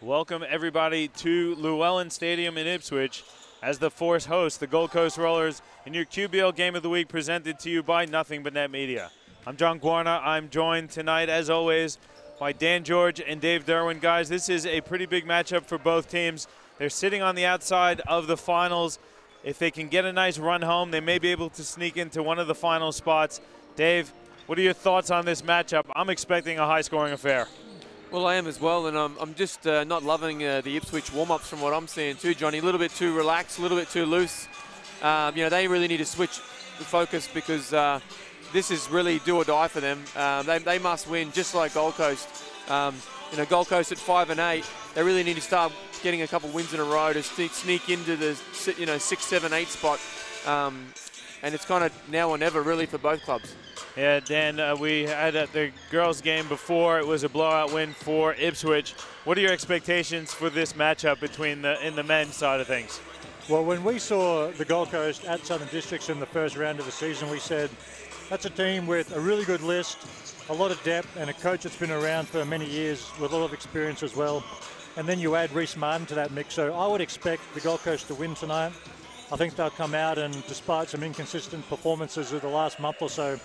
Welcome everybody to Llewellyn Stadium in Ipswich as the Force hosts the Gold Coast Rollers in your QBL Game of the Week presented to you by Nothing But Net Media. I'm John Guarna. I'm joined tonight, as always, by Dan George and Dave Derwin. Guys, this is a pretty big matchup for both teams. They're sitting on the outside of the finals. If they can get a nice run home, they may be able to sneak into one of the final spots. Dave, what are your thoughts on this matchup? I'm expecting a high-scoring affair. Well, I am as well, and I'm just not loving the Ipswich warm-ups from what I'm seeing too, Johnny. A little bit too relaxed, a little bit too loose. They really need to switch the focus because this is really do or die for them. They must win, just like Gold Coast. Gold Coast at 5-8, they really need to start getting a couple wins in a row to sneak into the 6, 7, 8 spot. And it's kind of now or never, really, for both clubs. Yeah, Dan, we had the girls' game before. It was a blowout win for Ipswich. What are your expectations for this matchup between in the men's side of things? Well, when we saw the Gold Coast at Southern Districts in the first round of the season, we said that's a team with a really good list, a lot of depth, and a coach that's been around for many years with a lot of experience as well. And then you add Reece Martin to that mix. So I would expect the Gold Coast to win tonight. I think they'll come out and, despite some inconsistent performances of the last month or so,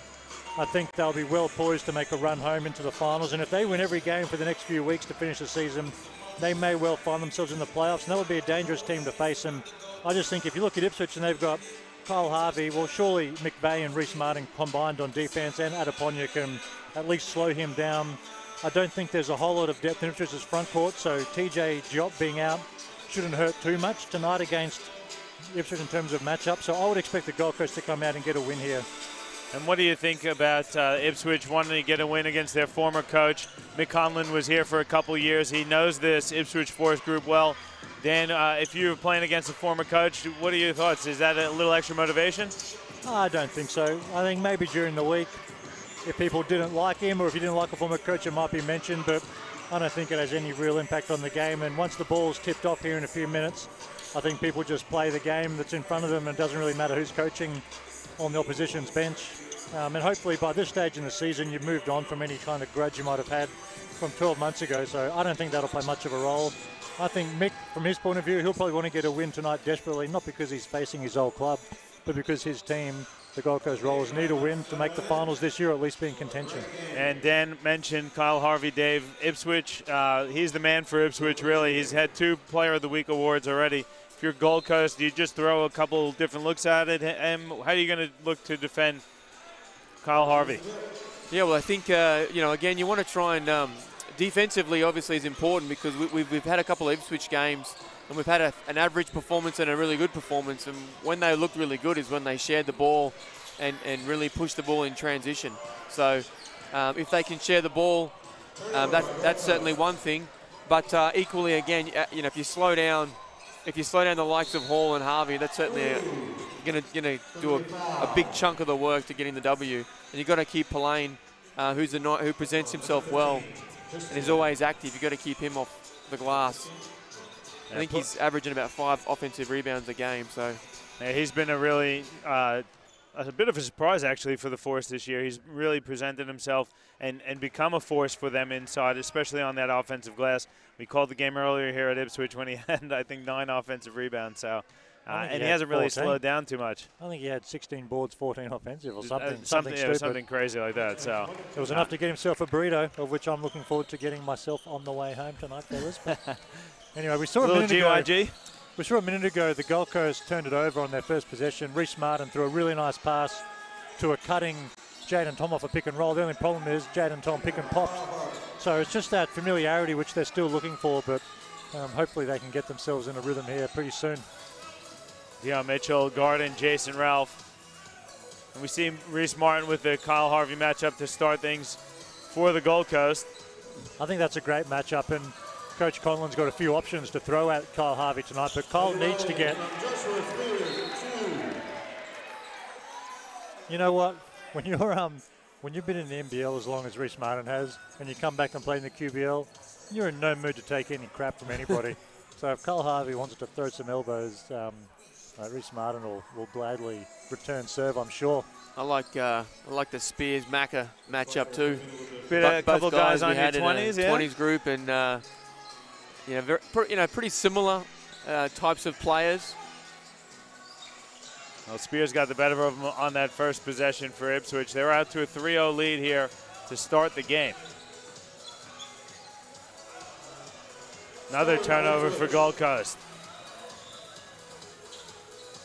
I think they'll be well poised to make a run home into the finals. And if they win every game for the next few weeks to finish the season, they may well find themselves in the playoffs. And that would be a dangerous team to face. And I just think if you look at Ipswich and they've got Kyle Harvey, well, surely McVeigh and Reece Martin combined on defence, and Adeponya can at least slow him down. I don't think there's a whole lot of depth in Ipswich's front court. So TJ Diop being out shouldn't hurt too much tonight against Ipswich in terms of matchup. So I would expect the Gold Coast to come out and get a win here. And what do you think about Ipswich wanting to get a win against their former coach? Mick Conlon was here for a couple years. He knows this Ipswich Force group well. Dan, if you were playing against a former coach, what are your thoughts? Is that a little extra motivation? I don't think so. I think maybe during the week, if people didn't like him or if you didn't like a former coach, it might be mentioned, but I don't think it has any real impact on the game. And once the ball's tipped off here in a few minutes, I think people just play the game that's in front of them, and it doesn't really matter who's coaching on the opposition's bench. And hopefully by this stage in the season, you've moved on from any kind of grudge you might have had from 12 months ago. So I don't think that'll play much of a role. I think Mick, from his point of view, he'll probably want to get a win tonight desperately, not because he's facing his old club, but because his team, the Gold Coast Rollers, need a win to make the finals this year, or at least be in contention. And Dan mentioned Kyle Harvey, Dave. Ipswich, he's the man for Ipswich, really. He's had 2 Player of the Week awards already. If you're Gold Coast, do you just throw a couple different looks at it? And how are you going to look to defend Kyle Harvey? Yeah, well, I think, again, you want to try and defensively, obviously, is important because we've had a couple of Ipswich games and we've had an average performance and a really good performance. And when they looked really good is when they shared the ball and really pushed the ball in transition. So if they can share the ball, that's certainly one thing. But equally, again, if you slow down the likes of Hall and Harvey, that's certainly going to do a big chunk of the work to get in the W. And you've got to keep Pillane, who presents himself well and is always active. You've got to keep him off the glass. I think he's averaging about 5 offensive rebounds a game. So yeah, he's been a really a bit of a surprise, actually, for the Force this year. He's really presented himself and become a force for them inside, especially on that offensive glass. We called the game earlier here at Ipswich when he had, I think, 9 offensive rebounds. So, and he hasn't really slowed down too much. I think he had 16 boards, 14 offensive or something. Something crazy like that. So it was enough to get himself a burrito, of which I'm looking forward to getting myself on the way home tonight, fellas. But anyway, we saw a minute ago the Gold Coast turned it over on their first possession. Reece Martin threw a really nice pass to a cutting Jaden Tom off a pick and roll. The only problem is Jaden Tom pick and popped. So it's just that familiarity which they're still looking for, but hopefully they can get themselves in a rhythm here pretty soon. Yeah, Mitchell, Garden, Jason Ralph. And we see Reece Martin with the Kyle Harvey matchup to start things for the Gold Coast. I think that's a great matchup, and Coach Conlon's got a few options to throw at Kyle Harvey tonight, but Kyle needs to get... You know what? When you've been in the NBL as long as Reece Martin has, and you come back and play in the QBL, you're in no mood to take any crap from anybody. So if Kyle Harvey wants to throw some elbows, Reece Martin will gladly return serve, I'm sure. I like the Spears-Macca matchup too. A couple guys on your 20s, yeah. 20s group, and pretty similar types of players. Well, Spears got the better of them on that first possession for Ipswich. They're out to a 3-0 lead here to start the game. Another turnover for Gold Coast.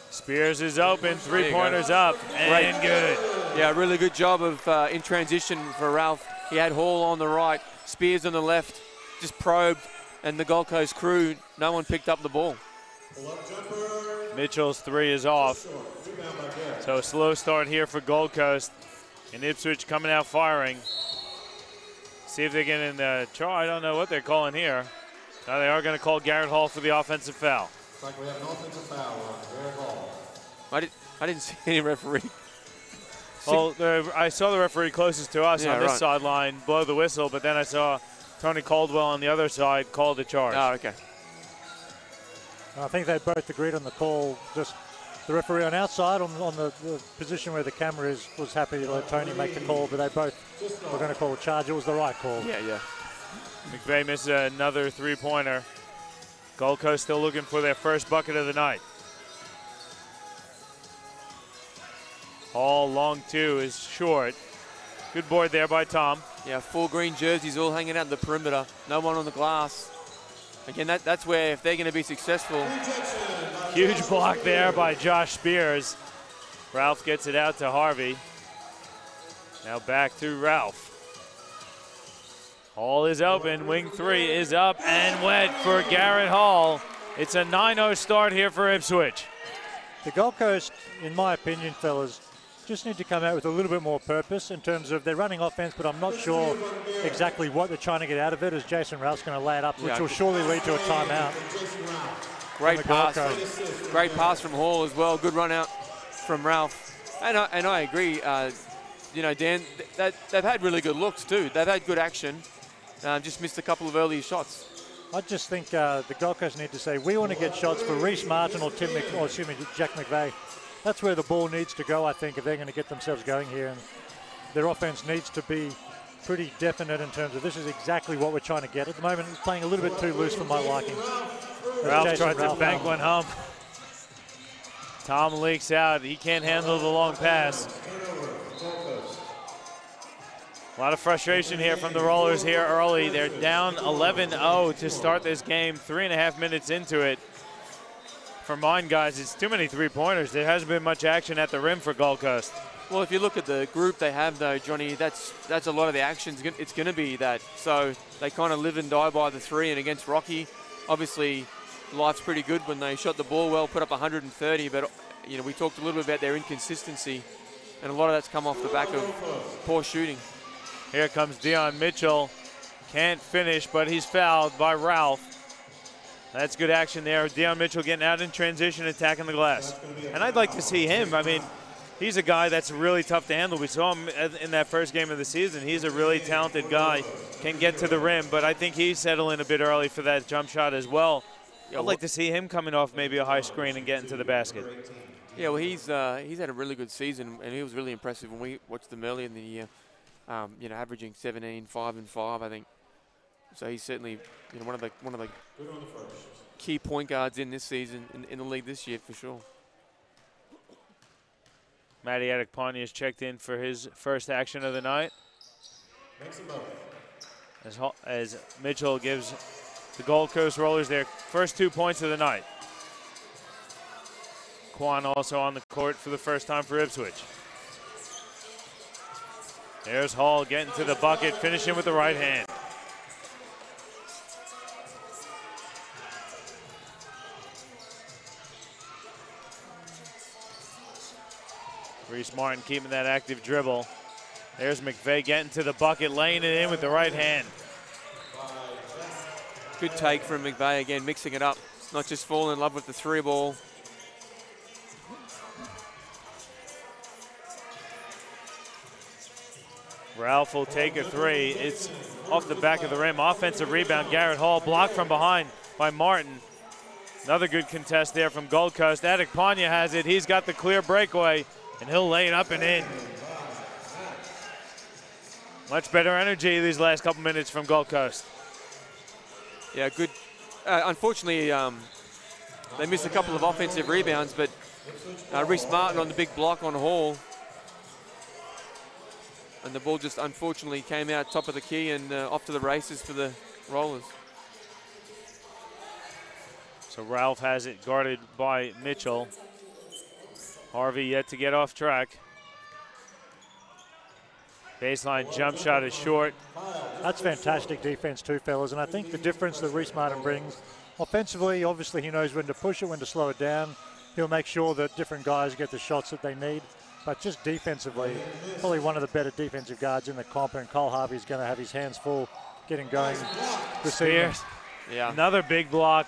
Spears is open, three-pointers up, and good. Yeah, really good job of in transition for Ralph. He had Hall on the right, Spears on the left, just probed, and the Gold Coast crew, no one picked up the ball. Mitchell's three is off. So a slow start here for Gold Coast. And Ipswich coming out firing. See if they get in the try. I don't know what they're calling here. Now they are going to call Garrett Hall for the offensive foul. Looks like we have an offensive foul on Garrett Hall. I didn't see any referee. Well, I saw the referee closest to us on this sideline blow the whistle, but then I saw Tony Caldwell on the other side call the charge. Oh, okay. I think they both agreed on the call. Just the referee on our side, on the position where the camera is, was happy to let Tony make the call, but they both were going to call a charge. It was the right call. Yeah. McVeigh misses another three-pointer. Gold Coast still looking for their first bucket of the night. Hall, long two, is short. Good board there by Tom. Yeah, full green jerseys all hanging out in the perimeter. No one on the glass. Again, that's where if they're going to be successful. Huge block there by Josh Spears. Ralph gets it out to Harvey. Now back to Ralph. Hall is open. Wing three is up and wet for Garrett Hall. It's a 9-0 start here for Ipswich. The Gold Coast, in my opinion, fellas, just need to come out with a little bit more purpose in terms of they're running offense, but I'm not sure exactly what they're trying to get out of it, as Jason Ralph's going to lay it up, which will surely lead to a timeout. Great pass from Hall as well. Good run out from Ralph. And I agree, Dan, they've had really good looks too. They've had good action. Just missed a couple of early shots. I just think the Gold Coast need to say, we want to get shots for Reece Martin or Jack McVeigh. That's where the ball needs to go, I think, if they're going to get themselves going here. And their offense needs to be pretty definite in terms of this is exactly what we're trying to get. At the moment, it's playing a little bit too loose for my liking. Ralph tries to bank one home. Tom leaks out. He can't handle the long pass. A lot of frustration here from the Rollers here early. They're down 11-0 to start this game, 3.5 minutes into it. For mine, guys, it's too many three-pointers. There hasn't been much action at the rim for Gold Coast. Well, if you look at the group they have, though, Johnny, that's a lot of the action. It's going to be that. So they kind of live and die by the three. And against Rocky, obviously, life's pretty good when they shot the ball well, put up 130. But we talked a little bit about their inconsistency, and a lot of that's come off the back of poor shooting. Here comes Dion Mitchell. Can't finish, but he's fouled by Ralph. That's good action there. Dion Mitchell getting out in transition, attacking the glass. And I'd like to see him. I mean, he's a guy that's really tough to handle. We saw him in that first game of the season. He's a really talented guy, can get to the rim, but I think he's settling a bit early for that jump shot as well. I'd like to see him coming off maybe a high screen and getting to the basket. Yeah, well, he's had a really good season, and he was really impressive when we watched him early in the year. Averaging 17, 5 and 5, I think. So he's certainly one of the key point guards in this season in the league this year for sure. Matty Adekpani has checked in for his first action of the night. As Mitchell gives the Gold Coast Rollers their first 2 points of the night. Quan also on the court for the first time for Ipswich. There's Hall getting to the bucket, finishing with the right hand. Reece Martin keeping that active dribble. There's McVeigh getting to the bucket, laying it in with the right hand. Good take from McVeigh again, mixing it up. Not just falling in love with the 3 ball. Ralph will take a 3. It's off the back of the rim. Offensive rebound, Garrett Hall blocked from behind by Martin. Another good contest there from Gold Coast. Adekpanya has it. He's got the clear breakaway, and he'll lay it up and in. Much better energy these last couple minutes from Gold Coast. Yeah, good. Unfortunately, they missed a couple of offensive rebounds, but Reese Martin on the big block on Hall. And the ball just unfortunately came out top of the key and off to the races for the Rollers. So Ralph has it guarded by Mitchell. Harvey yet to get off track. Baseline jump shot is short. That's fantastic defense too, fellas. And I think the difference that Reese Martin brings, offensively, obviously he knows when to push it, when to slow it down. He'll make sure that different guys get the shots that they need. But just defensively, probably one of the better defensive guards in the comp, and Cole Harvey's going to have his hands full getting going this evening. Yeah. Another big block.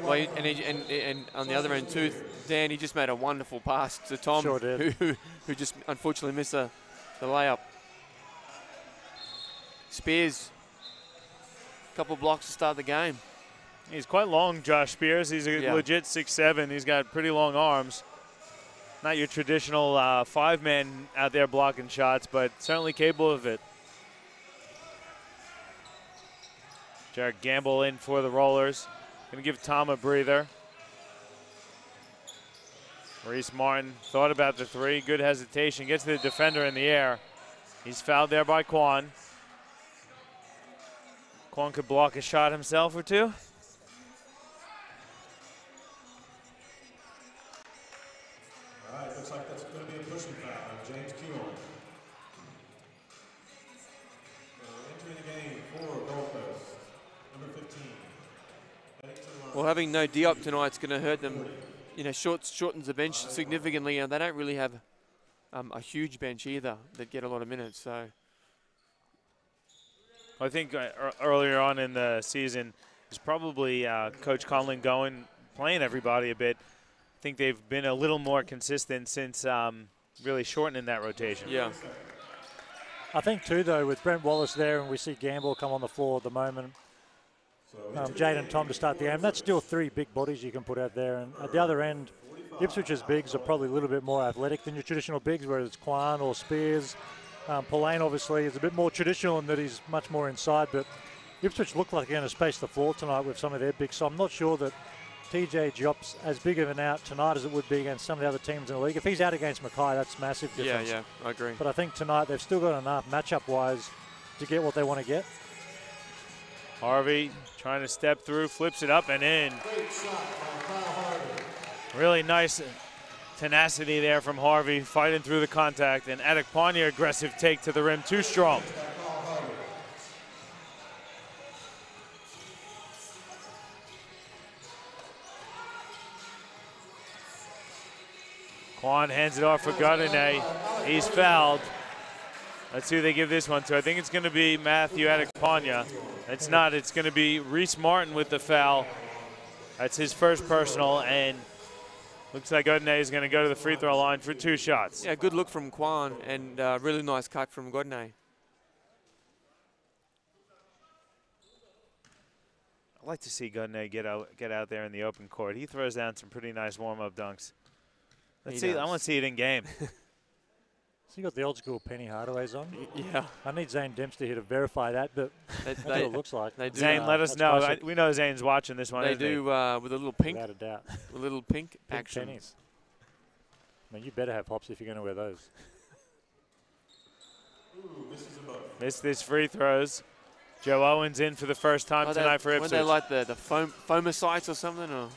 Well, and on the other end too, Dan, he just made a wonderful pass to Tom, Sure did. who just unfortunately missed the layup. Spears, a couple blocks to start the game. He's quite long, Josh Spears. He's a legit 6'7". He's got pretty long arms. Not your traditional 5-man out there blocking shots, but certainly capable of it. Jared Gamble in for the Rollers. Going to give Tom a breather. Reese Martin thought about the 3. Good hesitation. Gets the defender in the air. He's fouled there by Quan. Quan could block a shot himself or two. All right, looks like that's going to be a pushing foul on James Keelan. Entering the game for Gold Coast, number 15. Well, having no Diop tonight's going to hurt them. You know, shortens the bench significantly, and they don't really have a huge bench either that get a lot of minutes. So I think earlier on in the season, it's probably Coach Conlon playing everybody a bit. I think they've been a little more consistent since really shortening that rotation. Yeah. I think too, though, with Brent Wallace there, and we see Gamble come on the floor at the moment, Jade and Tom to start the game, that's still 3 big bodies you can put out there. And at the other end, Ipswich's bigs are probably a little bit more athletic than your traditional bigs, whether it's Quan or Spears. Pauline, obviously, is a bit more traditional in that he's much more inside, but Ipswich look like they're going to space the floor tonight with some of their bigs, so I'm not sure that TJ Diop's as big of an out tonight as it would be against some of the other teams in the league. If he's out against Mackay, that's massive difference. Yeah, I agree. But I think tonight they've still got enough matchup-wise to get what they want to get. Harvey trying to step through, flips it up and in. Really nice tenacity there from Harvey, fighting through the contact. And Adekpanya, aggressive take to the rim, too strong. Quan hands it off for Gardiner. He's fouled. Let's see who they give this one to. I think it's going to be Matthew Adekpanya. It's not. It's going to be Reese Martin with the foul. That's his first personal, and looks like Gardiner is going to go to the free throw line for 2 shots. Yeah, good look from Quan, and really nice cut from Gardiner. I'd like to see Gardiner get out there in the open court. He throws down some pretty nice warm-up dunks. Let's see. I want to see it in game. So you got the old school Penny Hardaways on? Yeah. I need Zane Dempster here to verify that, but that's what it looks like. They do, Zane, let us know. We know Zane's watching this one. They do with a little pink. Without a doubt. A little pink Pink action. pennies. I mean, you better have hops if you're going to wear those. Missed his free throws. Joe Owens in for the first time tonight for Ipswich. Were they like the fomocytes or something, or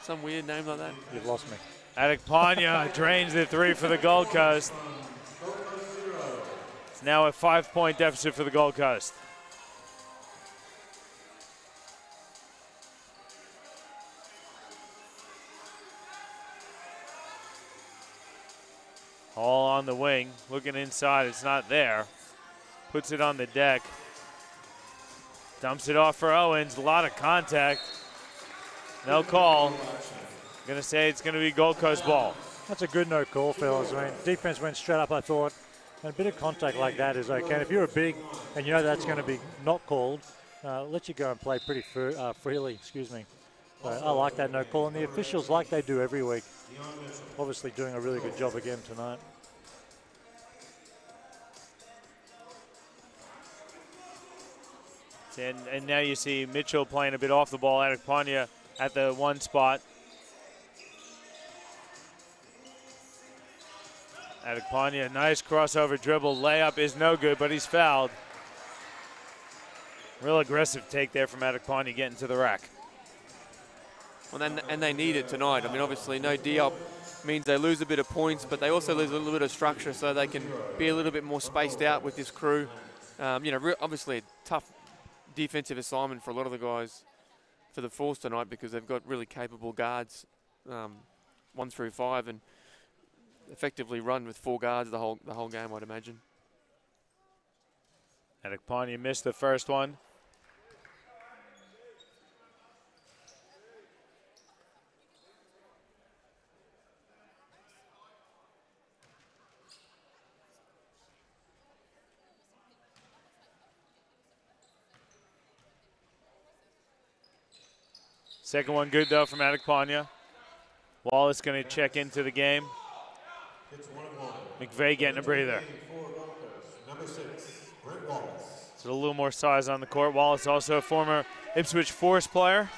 some weird name like that? You've lost me. Adekpanya drains the 3 for the Gold Coast. It's now a 5-point deficit for the Gold Coast. Hall on the wing, looking inside, it's not there. Puts it on the deck. Dumps it off for Owens. A lot of contact. No call. Gonna say it's gonna be Gold Coast ball. That's a good no call, fellas. I mean, defense went straight up, I thought. And a bit of contact like that is okay. And if you're a big and you know that's going to be not called, let you go and play pretty freely. Excuse me. So I like that no call, and the officials, like they do every week, obviously doing a really good job again tonight. And now you see Mitchell playing a bit off the ball. Adekpanya at the one spot. Adekpanya, nice crossover dribble. Layup is no good, but he's fouled. Real aggressive take there from Adekpanya getting to the rack. Well, and they need it tonight. I mean, obviously, no D-up means they lose a bit of points, but they also lose a little bit of structure, so they can be a little bit more spaced out with this crew. You know, obviously a tough defensive assignment for a lot of the guys for the Force tonight because they've got really capable guards, 1 through 5, and effectively run with 4 guards the whole game, I'd imagine. Adekpanya missed the first one. Second one good, though, from Adekpanya. Wallace going to check into the game. McVeigh getting a breather. So a little more size on the court. Wallace also a former Ipswich Force player.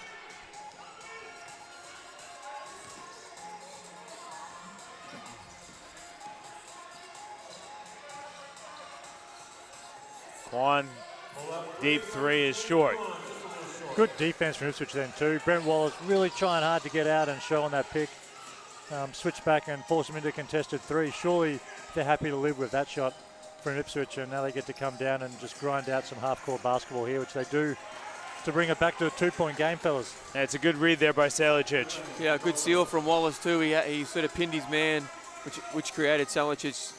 Quan, deep 3 is short. Good defense from Ipswich then too. Brent Wallace really trying hard to get out and show on that pick. Switch back and force him into contested 3. Surely they're happy to live with that shot from Ipswich, and now they get to come down and just grind out some half-court basketball here, which they do to bring it back to a 2-point game, fellas. Yeah, it's a good read there by Salicic. Yeah, good seal from Wallace too. He sort of pinned his man, which created Salicic's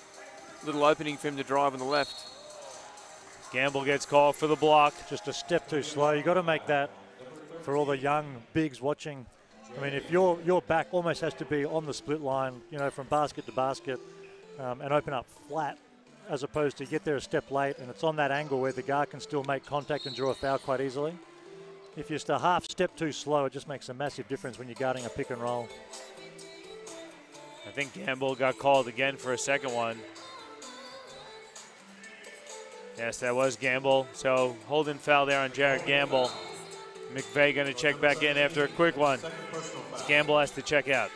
little opening for him to drive on the left. Gamble gets called for the block. Just a step too slow. You got to make that for all the young bigs watching. I mean, if your back almost has to be on the split line, you know, from basket to basket, and open up flat, as opposed to get there a step late, and it's on that angle where the guard can still make contact and draw a foul quite easily. If you're just a half step too slow, it just makes a massive difference when you're guarding a pick and roll. I think Gamble got called again for a second one. Yes, that was Gamble. So holding foul there on Jared Gamble. McVeigh going to check back in after a quick one. Gamble has to check out.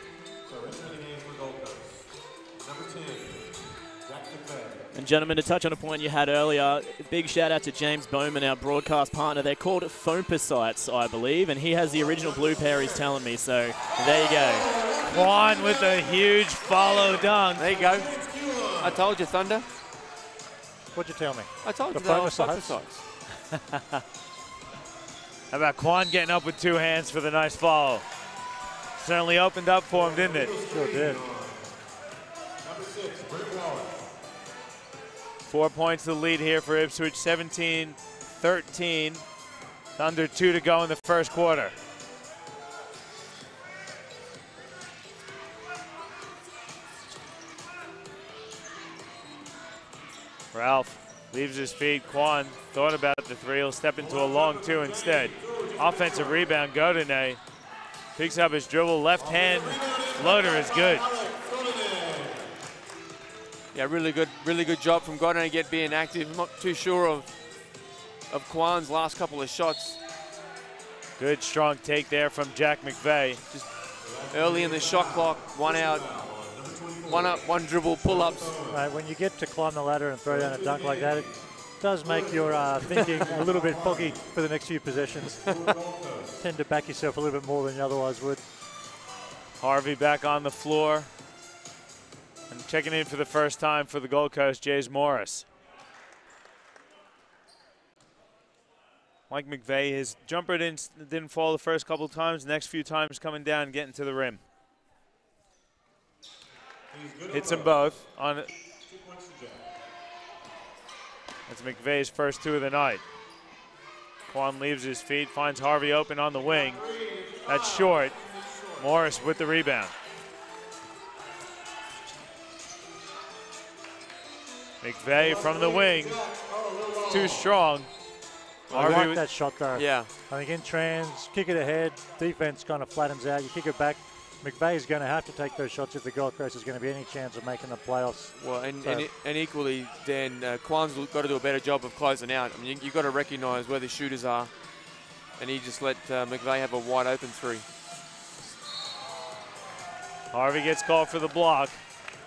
And gentlemen, to touch on a point you had earlier, big shout out to James Bowman, our broadcast partner. They're called Foamposites, I believe, and he has the original blue pair, he's telling me, so there you go. Quan with a huge follow dunk. There you go. I told you, Thunder. What'd you tell me? I told you the they were Foamposites. How about Quan getting up with 2 hands for the nice follow? Certainly opened up for him, didn't it? Sure did. 4 points to the lead here for Ipswich, 17-13. Under 2 to go in the first quarter. Ralph leaves his feet. Quan thought about the 3. He'll step into a long 2 instead. Offensive rebound, Godinez picks up his dribble. Left hand floater is good. Yeah, really good job from Godinez being active. I'm not too sure of Quan's last couple of shots. Good strong take there from Jack McVeigh. Just early in the shot clock, 1 out, 1 up, 1 dribble, pull-ups. Right, when you get to climb the ladder and throw down a dunk like that, it does make your thinking a little bit foggy for the next few possessions. Tend to back yourself a little bit more than you otherwise would. Harvey back on the floor. And checking in for the first time for the Gold Coast, Jays Morris. Mike McVeigh, his jumper didn't fall the first couple of times. The next few times coming down and getting to the rim. Hits them both on it. That's McVeigh's first 2 of the night. Quan leaves his feet, finds Harvey open on the wing. That's short. Morris with the rebound. McVeigh from the wing. Too strong. I like that shot though. Yeah. I think in trans, kick it ahead, defense kind of flattens out, you kick it back. McVeigh is going to have to take those shots if the Gold Coast is going to be any chance of making the playoffs. Well, and equally, Dan, Quan's got to do a better job of closing out. I mean, you've got to recognise where the shooters are, and he just let McVeigh have a wide open three. Harvey gets called for the block.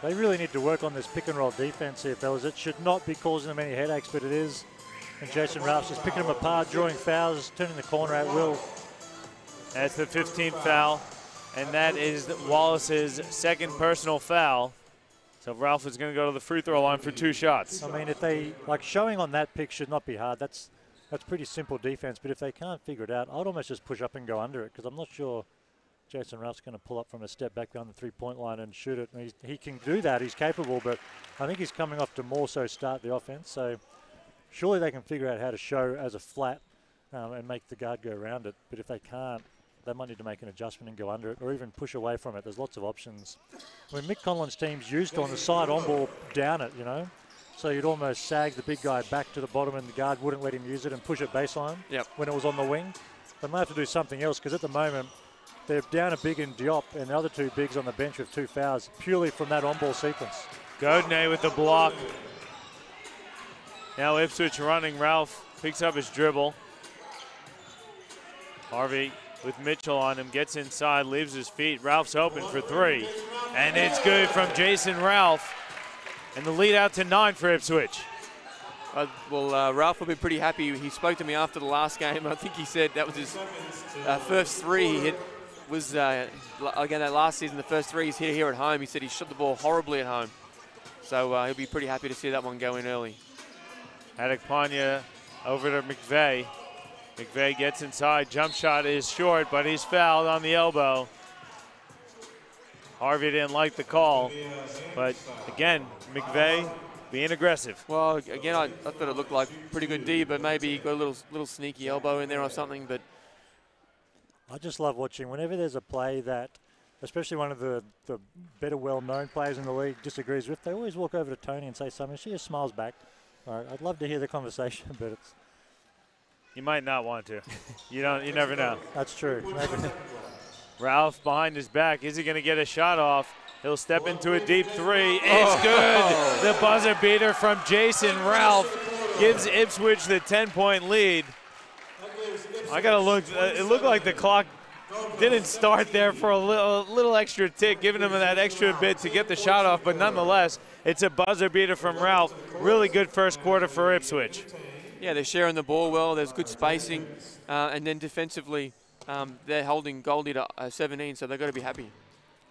They really need to work on this pick and roll defense here, fellas. It should not be causing them any headaches, but it is. And Jason Ralph's just picking them apart, drawing fouls, turning the corner at will. That's the 15th foul, and that is Wallace's second personal foul. So Ralph is going to go to the free throw line for 2 shots. I mean, if they, like, showing on that pick should not be hard. That's pretty simple defense, but if they can't figure it out, I'd almost just push up and go under it, because I'm not sure Jason Ralph's going to pull up from a step back behind the three-point line and shoot it. And he can do that, he's capable, but I think he's coming off to more so start the offense. So surely they can figure out how to show as a flat and make the guard go around it. But if they can't, they might need to make an adjustment and go under it, or even push away from it. There's lots of options. I mean, Mick Conlon's team's used on the side on ball down it, you know. So you'd almost sag the big guy back to the bottom and the guard wouldn't let him use it and push it baseline when it was on the wing. They might have to do something else, because at the moment they're down a big in Diop and the other 2 bigs on the bench with 2 fouls purely from that on-ball sequence. Godney with the block. Now Ipswich running. Ralph picks up his dribble. Harvey with Mitchell on him, gets inside, leaves his feet. Ralph's open for 3. And it's good from Jason Ralph. And the lead out to 9 for Ipswich. Ralph will be pretty happy. He spoke to me after the last game. I think he said that was his first 3 he hit. Was again that last season, the first 3 he's hit here at home. He said he shot the ball horribly at home. So he'll be pretty happy to see that one go in early. Adekpanya over to McVeigh. McVeigh gets inside. Jump shot is short, but he's fouled on the elbow. Harvey didn't like the call, but again, McVeigh being aggressive. Well, again, I thought it looked like pretty good D, but maybe got a little sneaky elbow in there or something. But I just love watching whenever there's a play that, especially one of the better well-known players in the league disagrees with, they always walk over to Tony and say something. She just smiles back. I'd love to hear the conversation, but it's... You might not want to. You never know. That's true. Ralph behind his back. Is he going to get a shot off? He'll step into a deep 3. It's good. The buzzer beater from Jason Ralph gives Ipswich the 10-point lead. I got to look. It looked like the clock didn't start there for a little extra tick, giving him that extra bit to get the shot off. But nonetheless, it's a buzzer beater from Ralph. Really good first quarter for Ipswich. Yeah, they're sharing the ball well. There's good spacing. And then defensively, they're holding Goldie to 17, so they've got to be happy.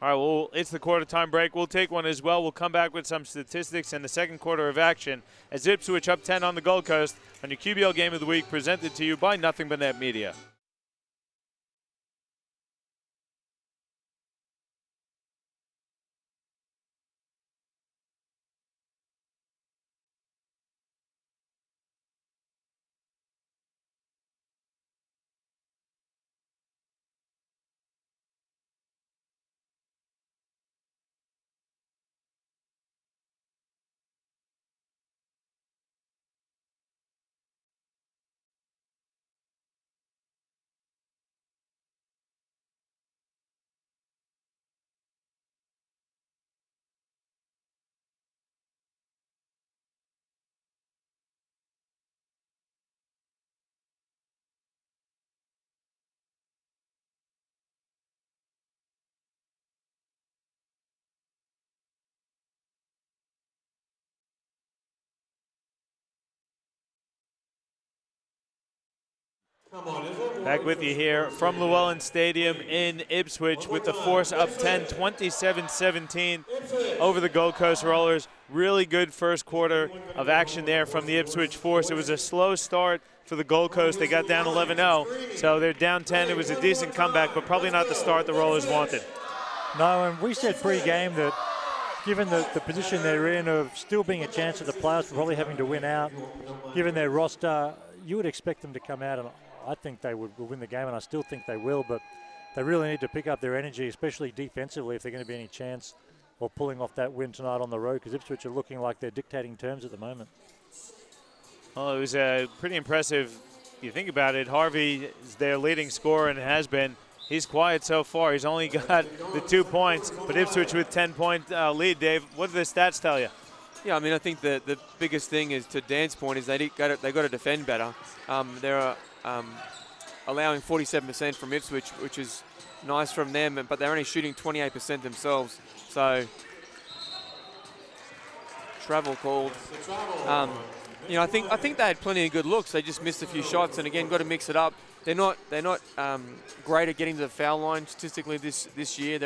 All right, well, it's the quarter-time break. We'll take one as well. We'll come back with some statistics in the second quarter of action as Ipswich up 10 on the Gold Coast on your QBL Game of the Week, presented to you by Nothing But Net Media. Back with you here from Llewellyn Stadium in Ipswich with the Force up 10, 27-17 over the Gold Coast Rollers. Really good first quarter of action there from the Ipswich Force. It was a slow start for the Gold Coast. They got down 11-0, so they're down 10. It was a decent comeback, but probably not the start the Rollers wanted. No, and we said pre-game that given the position they're in of still being a chance at the playoffs, probably having to win out, given their roster, you would expect them to come out and I think they would win the game, and I still think they will, but they really need to pick up their energy, especially defensively, if they're going to be any chance of pulling off that win tonight on the road, because Ipswich are looking like they're dictating terms at the moment. Well, it was pretty impressive. If you think about it, Harvey is their leading scorer and has been. He's quiet so far. He's only got the 2 points, but Ipswich with 10-point lead. Dave, what do the stats tell you? Yeah, I mean, I think the biggest thing is, to Dan's point, is they got to defend better. They're allowing 47% from Ipswich, which is nice from them, but they're only shooting 28% themselves. So, travel called. You know, I think they had plenty of good looks. They just missed a few shots, and again, got to mix it up. They're not great at getting to the foul line statistically this year.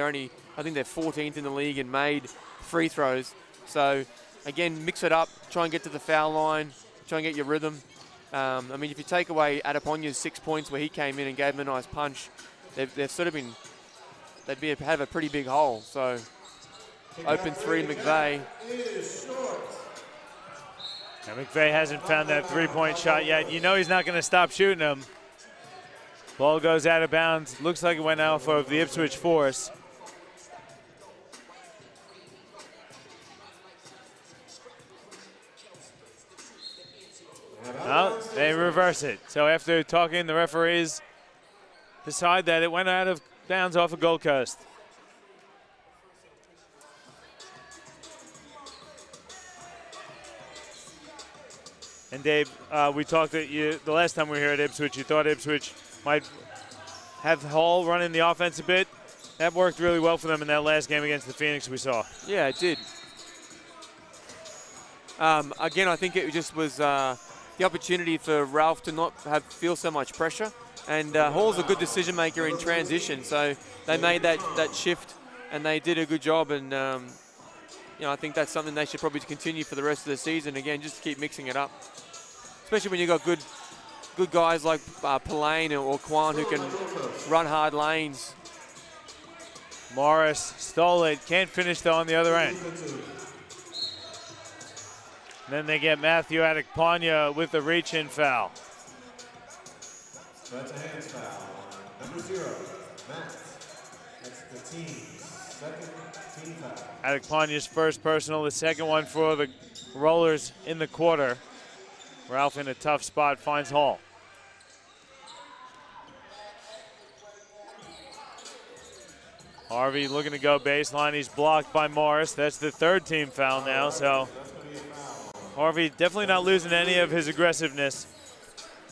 I think they're 14th in the league in made free throws. So again, mix it up, try and get to the foul line, try and get your rhythm. I mean, if you take away Adeponya's 6 points where he came in and gave them a nice punch, they've sort of been, have a pretty big hole. So open three, McVeigh. Now McVeigh hasn't found that three-point shot yet. You know he's not going to stop shooting them. Ball goes out of bounds. Looks like it went off of the Ipswich force. No, they reverse it. So after talking, the referees decide that it went out of bounds off of Gold Coast. And Dave, we talked to you the last time we were here at Ipswich. You thought Ipswich might have Hall running the offense a bit. That worked really well for them in that last game against the Phoenix we saw. Yeah, it did. Again, I think it just was the opportunity for Ralph to not feel so much pressure. And Hall's a good decision maker in transition, so they made that shift and they did a good job. And you know, I think that's something they should probably continue for the rest of the season. Again, just to keep mixing it up, especially when you've got good guys like Pillane or Kwan who can run hard lanes. Morris stole it, can't finish though on the other end. And then they get Matthew Adekpanya with the reach-in foul. That's a hands foul on number 0, Matt. That's the team's second team foul. Adekpanya's first personal, the second one for the Rollers in the quarter. Ralph in a tough spot, finds Hall. Harvey looking to go baseline. He's blocked by Morris. That's the third team foul now, so Harvey definitely not losing any of his aggressiveness.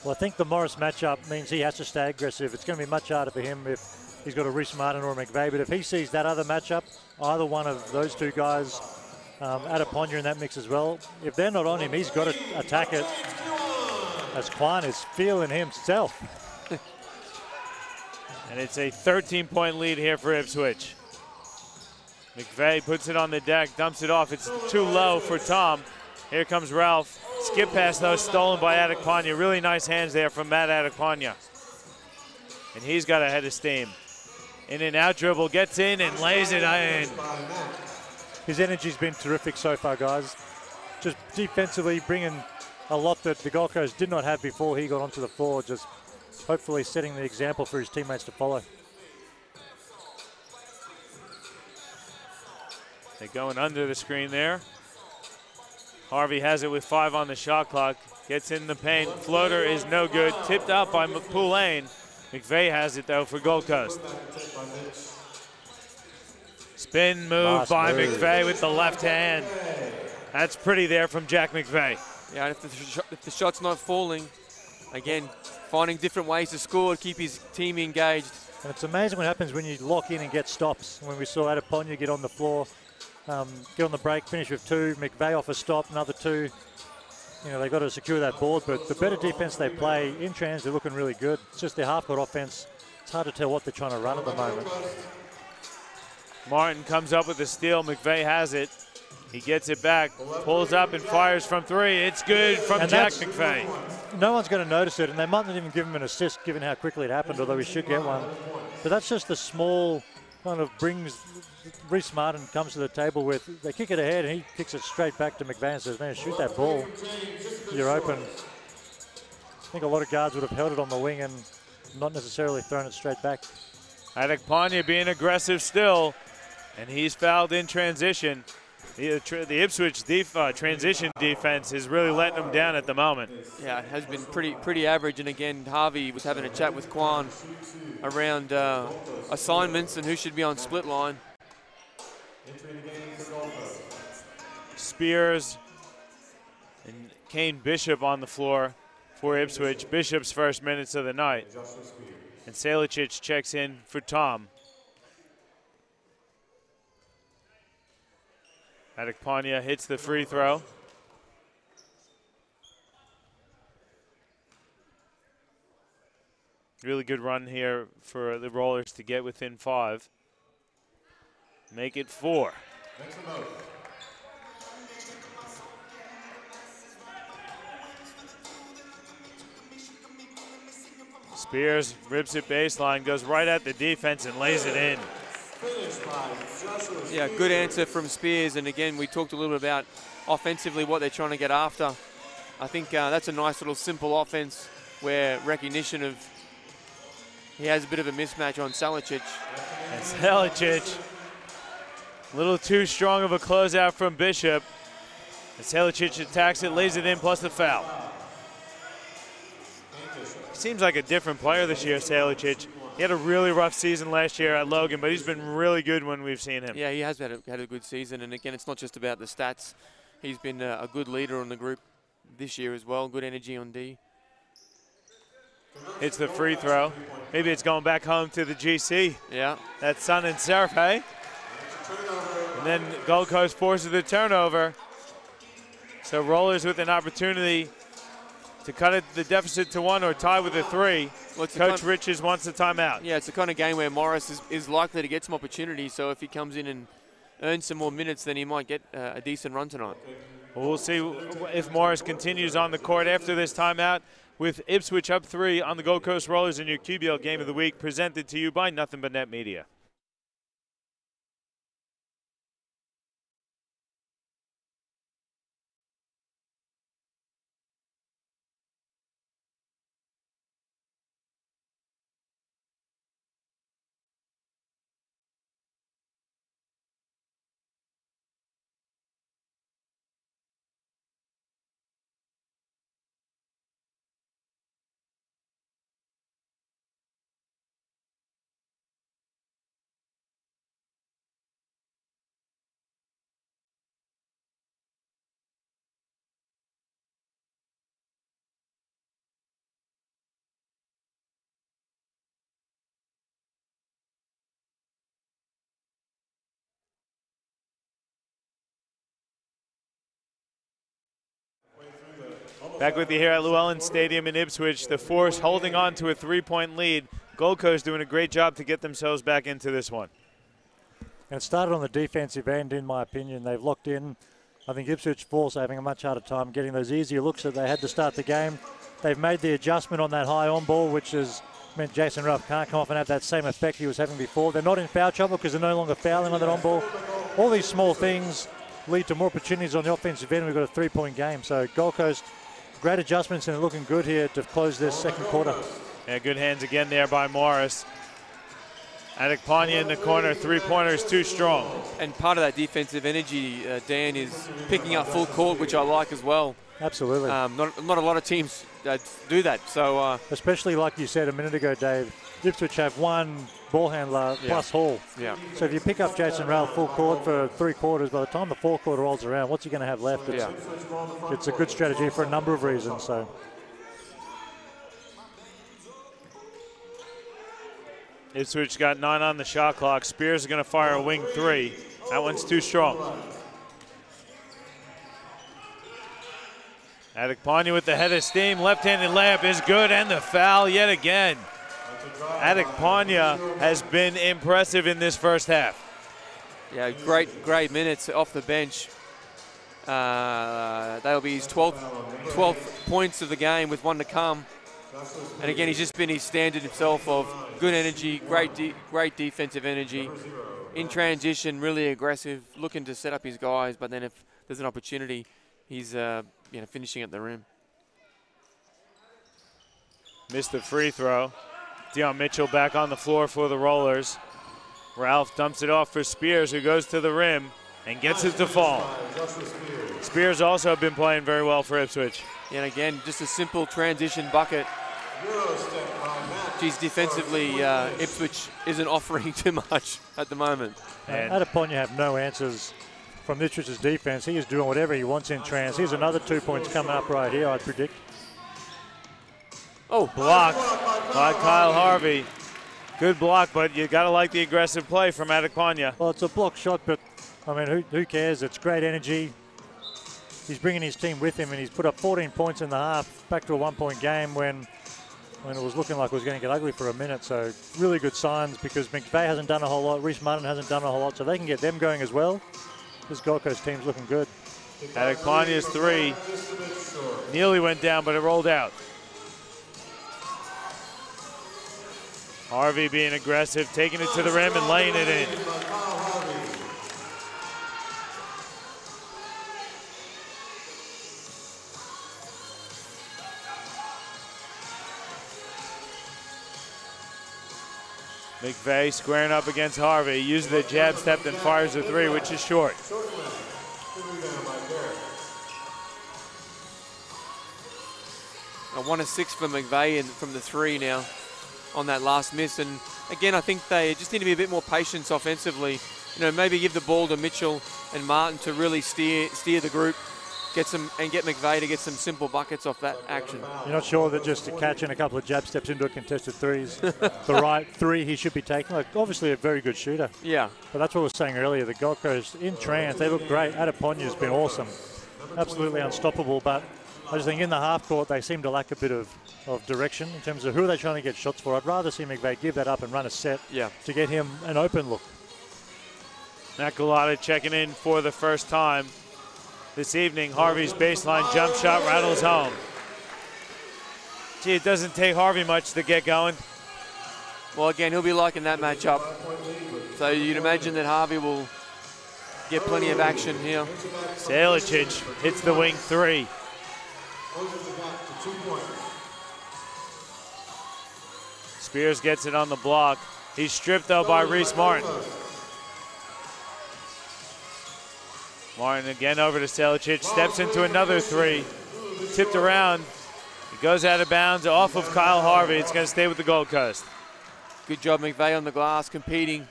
Well, I think the Morris matchup means he has to stay aggressive. It's going to be much harder for him if he's got a Reece Martin or a McVeigh, but if he sees that other matchup, either one of those two guys, Adekpanya in that mix as well, if they're not on him, he's got to attack it, as Kwan is feeling himself. And it's a 13-point lead here for Ipswich. McVeigh puts it on the deck, dumps it off. It's too low for Tom. Here comes Ralph. Skip pass, though, stolen by Adekpanya. Really nice hands there from Matt Adekpanya. And he's got a head of steam. In and out dribble, gets in and lays it in. His energy's been terrific so far, guys. Just defensively bringing a lot that the Gold Coast did not have before he got onto the floor, just hopefully setting the example for his teammates to follow. They're going under the screen there. Harvey has it with 5 on the shot clock. Gets in the paint. Floater is no good. Tipped out by Pillane. McVeigh has it, though, for Gold Coast. Spin move by McVeigh with the left hand. That's pretty there from Jack McVeigh. Yeah, and if the shot's not falling, again, finding different ways to score, keep his team engaged. And it's amazing what happens when you lock in and get stops. When we saw Adekpanya get on the floor, get on the break, finish with 2. McVeigh off a stop, another 2. You know, they got to secure that board, but the better defense they play in trans, they're looking really good. It's just their half-court offense. It's hard to tell what they're trying to run at the moment. Martin comes up with the steal. McVeigh has it. He gets it back, pulls up and fires from 3. It's good from Jack McVeigh. No one's going to notice it, and they might not even give him an assist given how quickly it happened, although he should get one. But that's just the small kind of brings Reece Martin comes to the table with. They kick it ahead, and he kicks it straight back to McVeigh and says, man, shoot that ball. You're open. think a lot of guards would have held it on the wing and not necessarily thrown it straight back. Adekpanya being aggressive still, and he's fouled in transition. The Ipswich transition defense is really letting them down at the moment. Yeah, it has been pretty average. And again, Harvey was having a chat with Kwan around assignments and who should be on split line. Spears and Kane Bishop on the floor for Ipswich. Bishop's first minutes of the night. And Salicic checks in for Tom. Adekpanya hits the free throw. Really good run here for the Rollers to get within 5. Make it 4. Spears rips it baseline, goes right at the defense and lays it in. Yeah, good answer from Spears. And again, we talked a little bit about offensively what they're trying to get after. I think that's a nice little simple offense where recognition of he has a bit of a mismatch on Salicic. And Salicic, a little too strong of a closeout from Bishop. And Salicic attacks it, lays it in, plus the foul. Seems like a different player this year, Salicic. He had a really rough season last year at Logan, but he's been really good when we've seen him. Yeah, he has had a good season. And again, it's not just about the stats. He's been a good leader on the group this year as well. Good energy on D. Hits the free throw. Maybe it's going back home to the GC. Yeah. That's Sun and Surf, hey? And then Gold Coast forces the turnover. So Rollers with an opportunity to cut the deficit to 1 or tie with a 3. Well, Coach Riches wants the timeout. Yeah, it's the kind of game where Morris is likely to get some opportunity. So if he comes in and earns some more minutes, then he might get a decent run tonight. Well, we'll see if Morris continues on the court after this timeout, with Ipswich up 3 on the Gold Coast Rollers in your QBL Game of the Week, presented to you by Nothing But Net Media. Back with you here at Llewellyn Stadium in Ipswich. The Force holding on to a 3-point lead. Gold Coast doing a great job to get themselves back into this one. And it started on the defensive end, in my opinion. They've locked in. I think Ipswich Force are having a much harder time getting those easier looks that they had to start the game. They've made the adjustment on that high on ball, which has meant Jason Ruff can't come off and have that same effect he was having before. They're not in foul trouble because they're no longer fouling on that on ball. All these small things lead to more opportunities on the offensive end. We've got a 3-point game. So Gold Coast, great adjustments and looking good here to close this second quarter. Yeah, good hands again there by Morris. Adekpanya in the corner, 3-pointers too strong. And part of that defensive energy, Dan, is picking up full court, which I like as well. Absolutely. Not a lot of teams do that. So especially like you said a minute ago, Dave, Ipswich have one ball handler plus Hall. Yeah. So if you pick up Jason Ralph full court for 3 quarters, by the time the 4th quarter rolls around, what's he going to have left? It's a good strategy for a number of reasons. So. Ipswich got 9 on the shot clock. Spears is going to fire a wing 3. That one's too strong. Adekpanya with the head of steam. Left-handed layup is good, and the foul yet again. Adekpanya has been impressive in this first half. Yeah, great minutes off the bench. That'll be his 12th points of the game with 1 to come. And again, he's just been his standard himself of good energy, great defensive energy. In transition, really aggressive, looking to set up his guys. But then if there's an opportunity, he's finishing at the rim. Missed the free throw. Deion Mitchell back on the floor for the Rollers. Ralph dumps it off for Spears, who goes to the rim and gets it to fall. Spears also been playing very well for Ipswich. And again, just a simple transition bucket. Geez, defensively, Ipswich isn't offering too much at the moment. And Adeponya have no answers from Ipswich's defense. He is doing whatever he wants in trans. Here's another 2 points coming up right here, I'd predict. Oh, blocked by Kyle Harvey. Good block, but you got to like the aggressive play from Adeponya. Well, it's a block shot, but I mean, who cares? It's great energy. He's bringing his team with him, and he's put up 14 points in the half, back to a 1 point game when it was looking like it was going to get ugly for a minute. So really good signs, because McVeigh hasn't done a whole lot, Reese Martin hasn't done a whole lot, so they can get them going as well. This Gold Coast team's looking good. Adeponya's three nearly went down, but it rolled out. Harvey being aggressive, taking it to the rim and laying it in. McVeigh squaring up against Harvey, uses the jab step, then fires a three, which is short. A 1 of 6 for McVeigh and from the three now on that last miss. And again, I think they just need to be a bit more patient offensively. You know, maybe give the ball to Mitchell and Martin to really steer the group, get McVeigh to get some simple buckets off that action. You're not sure that just a catch and a couple of jab steps into a contested threes, the right three he should be taking? Like, obviously a very good shooter. Yeah. But that's what I was saying earlier. The Gold Coast in trans, they look great. Adeponya's been awesome. Absolutely unstoppable. But I just think in the half court, they seem to lack a bit of direction in terms of who they're trying to get shots for. I'd rather see McVeigh give that up and run a set to get him an open look. Matt Gulata checking in for the first time this evening. Harvey's baseline jump shot rattles home. Gee, it doesn't take Harvey much to get going. Well, again, he'll be liking that matchup. So you'd imagine that Harvey will get plenty of action here. Salicic hits the wing three. Spears gets it on the block. He's stripped though by Reese Martin. Martin again over to Salicic, steps into another three. Tipped around. It goes out of bounds off of Kyle Harvey. It's going to stay with the Gold Coast. Good job, McVeigh on the glass, competing,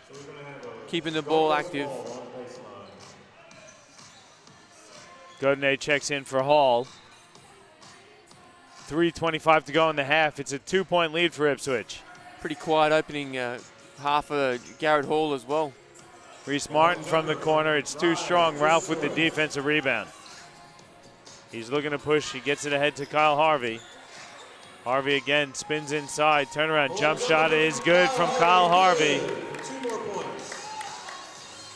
keeping the ball active. Godinay checks in for Hall. 3:25 to go in the half. It's a 2 point lead for Ipswich. Pretty quiet opening half of Garrett Hall as well. Reese Martin from the corner. It's too strong. Ralph with the defensive rebound. He's looking to push. He gets it ahead to Kyle Harvey. Harvey again spins inside. Turnaround jump shot is good from Kyle Harvey.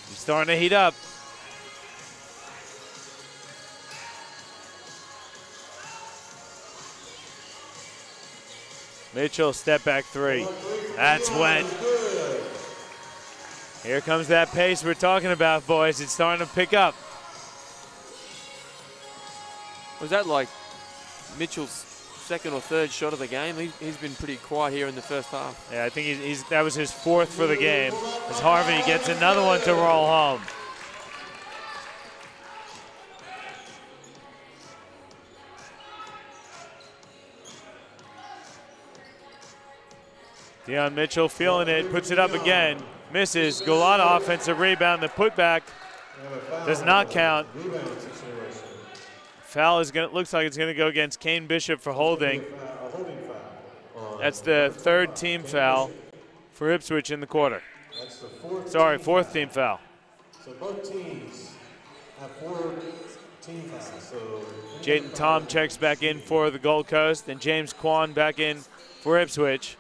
He's starting to heat up. Mitchell, step back three. That's wet. Here comes that pace we're talking about, boys. It's starting to pick up. Was that like Mitchell's second or third shot of the game? He's been pretty quiet here in the first half. Yeah, I think that was his fourth for the game, as Harvey gets another one to roll home. Deion Mitchell feeling it, puts it up again, misses. Gulata offensive rebound. The putback does not count. Foul looks like it's going to go against Kane Bishop for holding. That's the third team foul for Ipswich in the quarter. Sorry, fourth team foul. So both teams have 4 team fouls. So Jaden Tom checks back in for the Gold Coast, and James Kwan back in for Ipswich.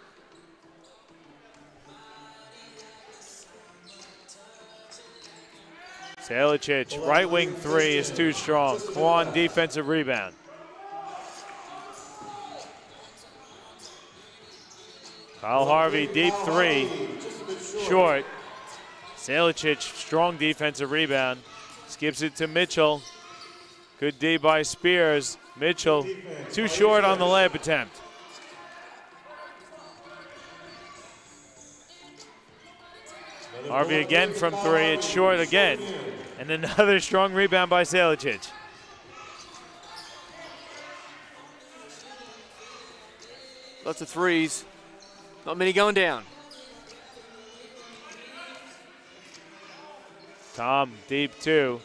Salicic, right wing three is too strong. Kwan, defensive rebound. Kyle Harvey, deep three, short. Salicic, strong defensive rebound. Skips it to Mitchell. Good D by Spears. Mitchell, too short on the layup attempt. Harvey again from three. It's short again. And another strong rebound by Selicic. Lots of threes. Not many going down. Tom, deep two.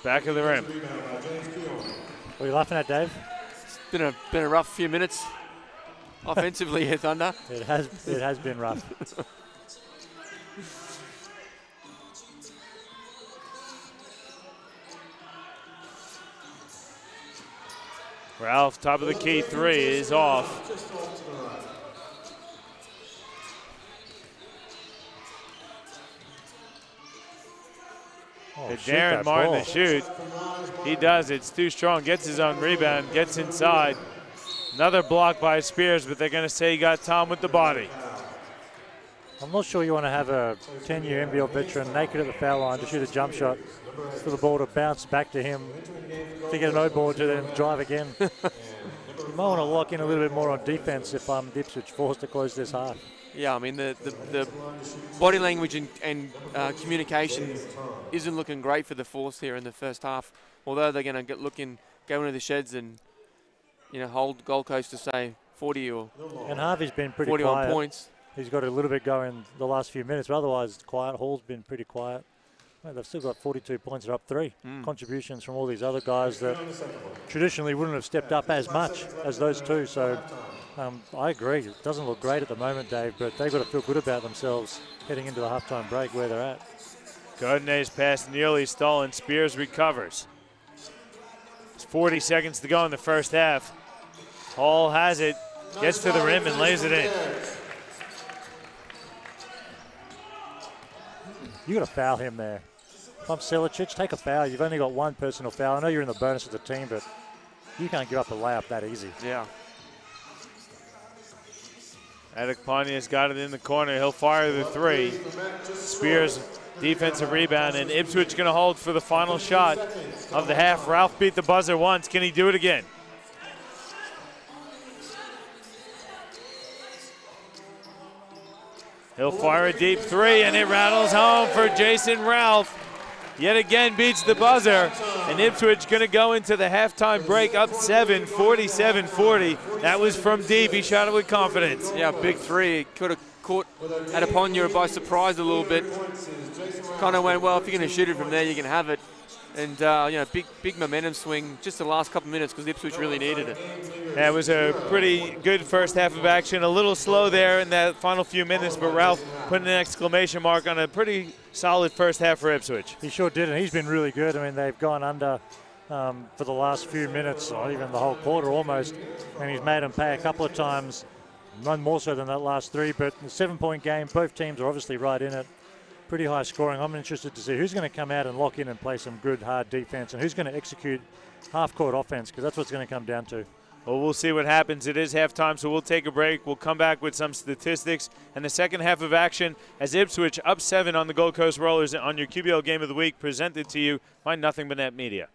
Back of the rim. What are you laughing at, Dave? It's been a rough few minutes offensively here, Thunder. It has been rough. Ralph, top of the key three is off. Oh, shoot Darren that Martin ball. to shoot. He does. It's too strong. Gets his own rebound. Gets inside. Another block by Spears, but they're going to say he got Tom with the body. I'm not sure you want to have a 10-year NBL veteran naked at the foul line to shoot a jump shot for the ball to bounce back to him, to get an O-board to then drive again. You might want to lock in a little bit more on defense if Ipswich forced to close this half. Yeah, I mean, the body language and communication isn't looking great for the Force here in the first half. Although they're going to go into the sheds and, hold Gold Coast to say 40 or And Harvey's been pretty 41 quiet. points. He's got a little bit going the last few minutes, but otherwise quiet. Hall's been pretty quiet. Well, they've still got 42 points. They're up 3. Contributions from all these other guys that traditionally wouldn't have stepped up as much as those two. So I agree. It doesn't look great at the moment, Dave, but they've got to feel good about themselves heading into the halftime break where they're at. Godinez pass nearly stolen. Spears recovers. It's 40 seconds to go in the first half. Hall has it, gets to the rim and lays it in. You got to foul him there. If I'm Selicic, take a foul. You've only got one personal foul. I know you're in the bonus of the team, but you can't give up a layup that easy. Yeah. Adekpanya's got it in the corner. He'll fire the three. Spears, defensive rebound, and Ipswich going to hold for the final shot of the half. Ralph beat the buzzer once. Can he do it again? He'll fire a deep three, and it rattles home for Jason Ralph. Yet again beats the buzzer, and Ipswich going to go into the halftime break up 7, 47-40. That was from deep. He shot it with confidence. Yeah, big three. Could have caught Adekpanya by surprise a little bit. Kind of went, well, if you're going to shoot it from there, you can have it. And, big momentum swing just the last couple of minutes because Ipswich really needed it. That was a pretty good first half of action. A little slow there in that final few minutes, but Ralph put an exclamation mark on a pretty solid first half for Ipswich. He sure did, and he's been really good. I mean, they've gone under for the last few minutes, or even the whole quarter almost, and he's made them pay a couple of times, none more so than that last three. But in a 7-point game, both teams are obviously right in it. Pretty high scoring. I'm interested to see who's going to come out and lock in and play some good, hard defense, and who's going to execute half-court offense, because that's what's going to come down to. Well, we'll see what happens. It is halftime, so we'll take a break. We'll come back with some statistics and the second half of action as Ipswich up 7 on the Gold Coast Rollers on your QBL Game of the Week, presented to you by Nothing But Net Media.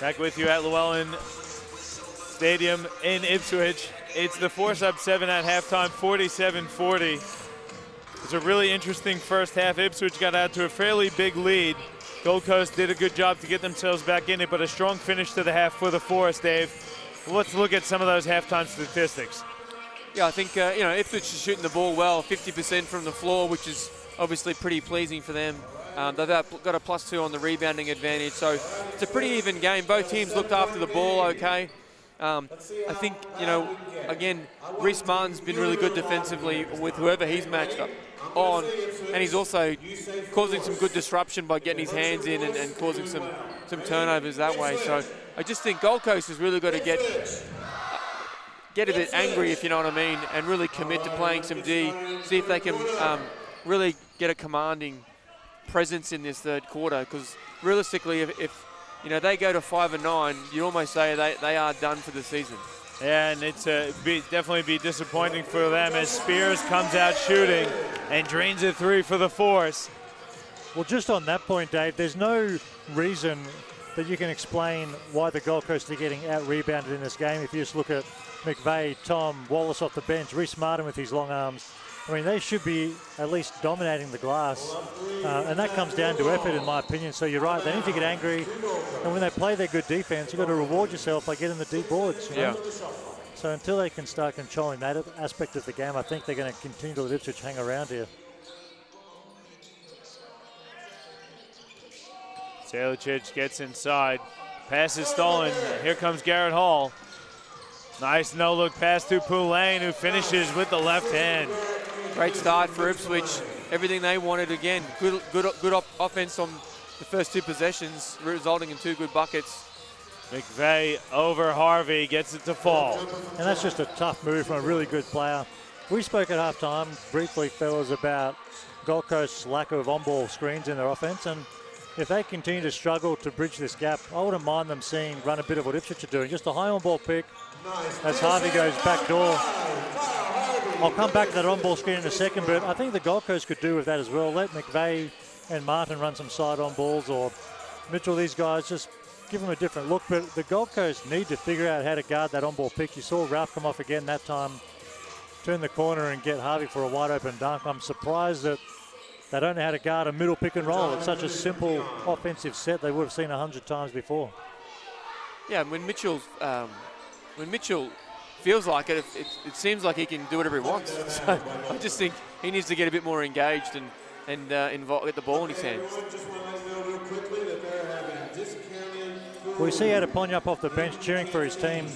Back with you at Llewellyn Stadium in Ipswich. It's the Force up 7 at halftime, 47-40. It's a really interesting first half. Ipswich got out to a fairly big lead. Gold Coast did a good job to get themselves back in it, but a strong finish to the half for the Force, Dave. Let's look at some of those halftime statistics. Yeah, I think, Ipswich is shooting the ball well, 50% from the floor, which is obviously pretty pleasing for them. They've got a +2 on the rebounding advantage, so it's a pretty even game. Both teams looked after the ball okay. I think, again, Reece Martin's been really good defensively with whoever he's matched up on, and he's also causing some good disruption by getting his hands in and causing some turnovers that way. So I just think Gold Coast has really got to get a bit angry, if you know what I mean, and really commit to playing some D, see if they can really get a commanding presence in this third quarter, because realistically, if they go to 5-9, you almost say they are done for the season. Yeah, and it's definitely be disappointing for them as Spears comes out shooting and drains a 3 for the Force. Well, just on that point, Dave, there's no reason that you can explain why the Gold Coast are getting out-rebounded in this game. If you just look at McVeigh, Tom, Wallace off the bench, Reece Martin with his long arms, I mean, they should be at least dominating the glass. And that comes down to effort, in my opinion. So you're right, they need to get angry. And when they play their good defense, you've got to reward yourself by getting the deep boards. You know? Yeah. So until they can start controlling that aspect of the game, I think they're going to continue to let Ipswich hang around here. Salicic gets inside. Pass is stolen. Here comes Garrett Hall. Nice no-look pass to Poulain, who finishes with the left hand. Great start for Ipswich. Everything they wanted again. Good offense on the first 2 possessions, resulting in 2 good buckets. McVeigh over Harvey, gets it to fall. And that's just a tough move from a really good player. We spoke at halftime briefly, fellas, about Gold Coast's lack of on-ball screens in their offense, and if they continue to struggle to bridge this gap, I wouldn't mind them run a bit of what Ipswich are doing. Just a high on-ball pick as Harvey goes back door. I'll come back to that on-ball screen in a second, but I think the Gold Coast could do with that as well. Let McVeigh and Martin run some side on balls, or Mitchell, these guys, just give them a different look. But the Gold Coast need to figure out how to guard that on-ball pick. You saw Ralph come off again that time, turn the corner and get Harvey for a wide-open dunk. I'm surprised that they don't know how to guard a middle pick and roll. It's such a simple offensive set they would have seen 100 times before. Yeah, when Mitchell feels like it seems like he can do whatever he wants. So I just think he needs to get a bit more engaged and get the ball in his hands. We see Adeponyup off the bench cheering for his team.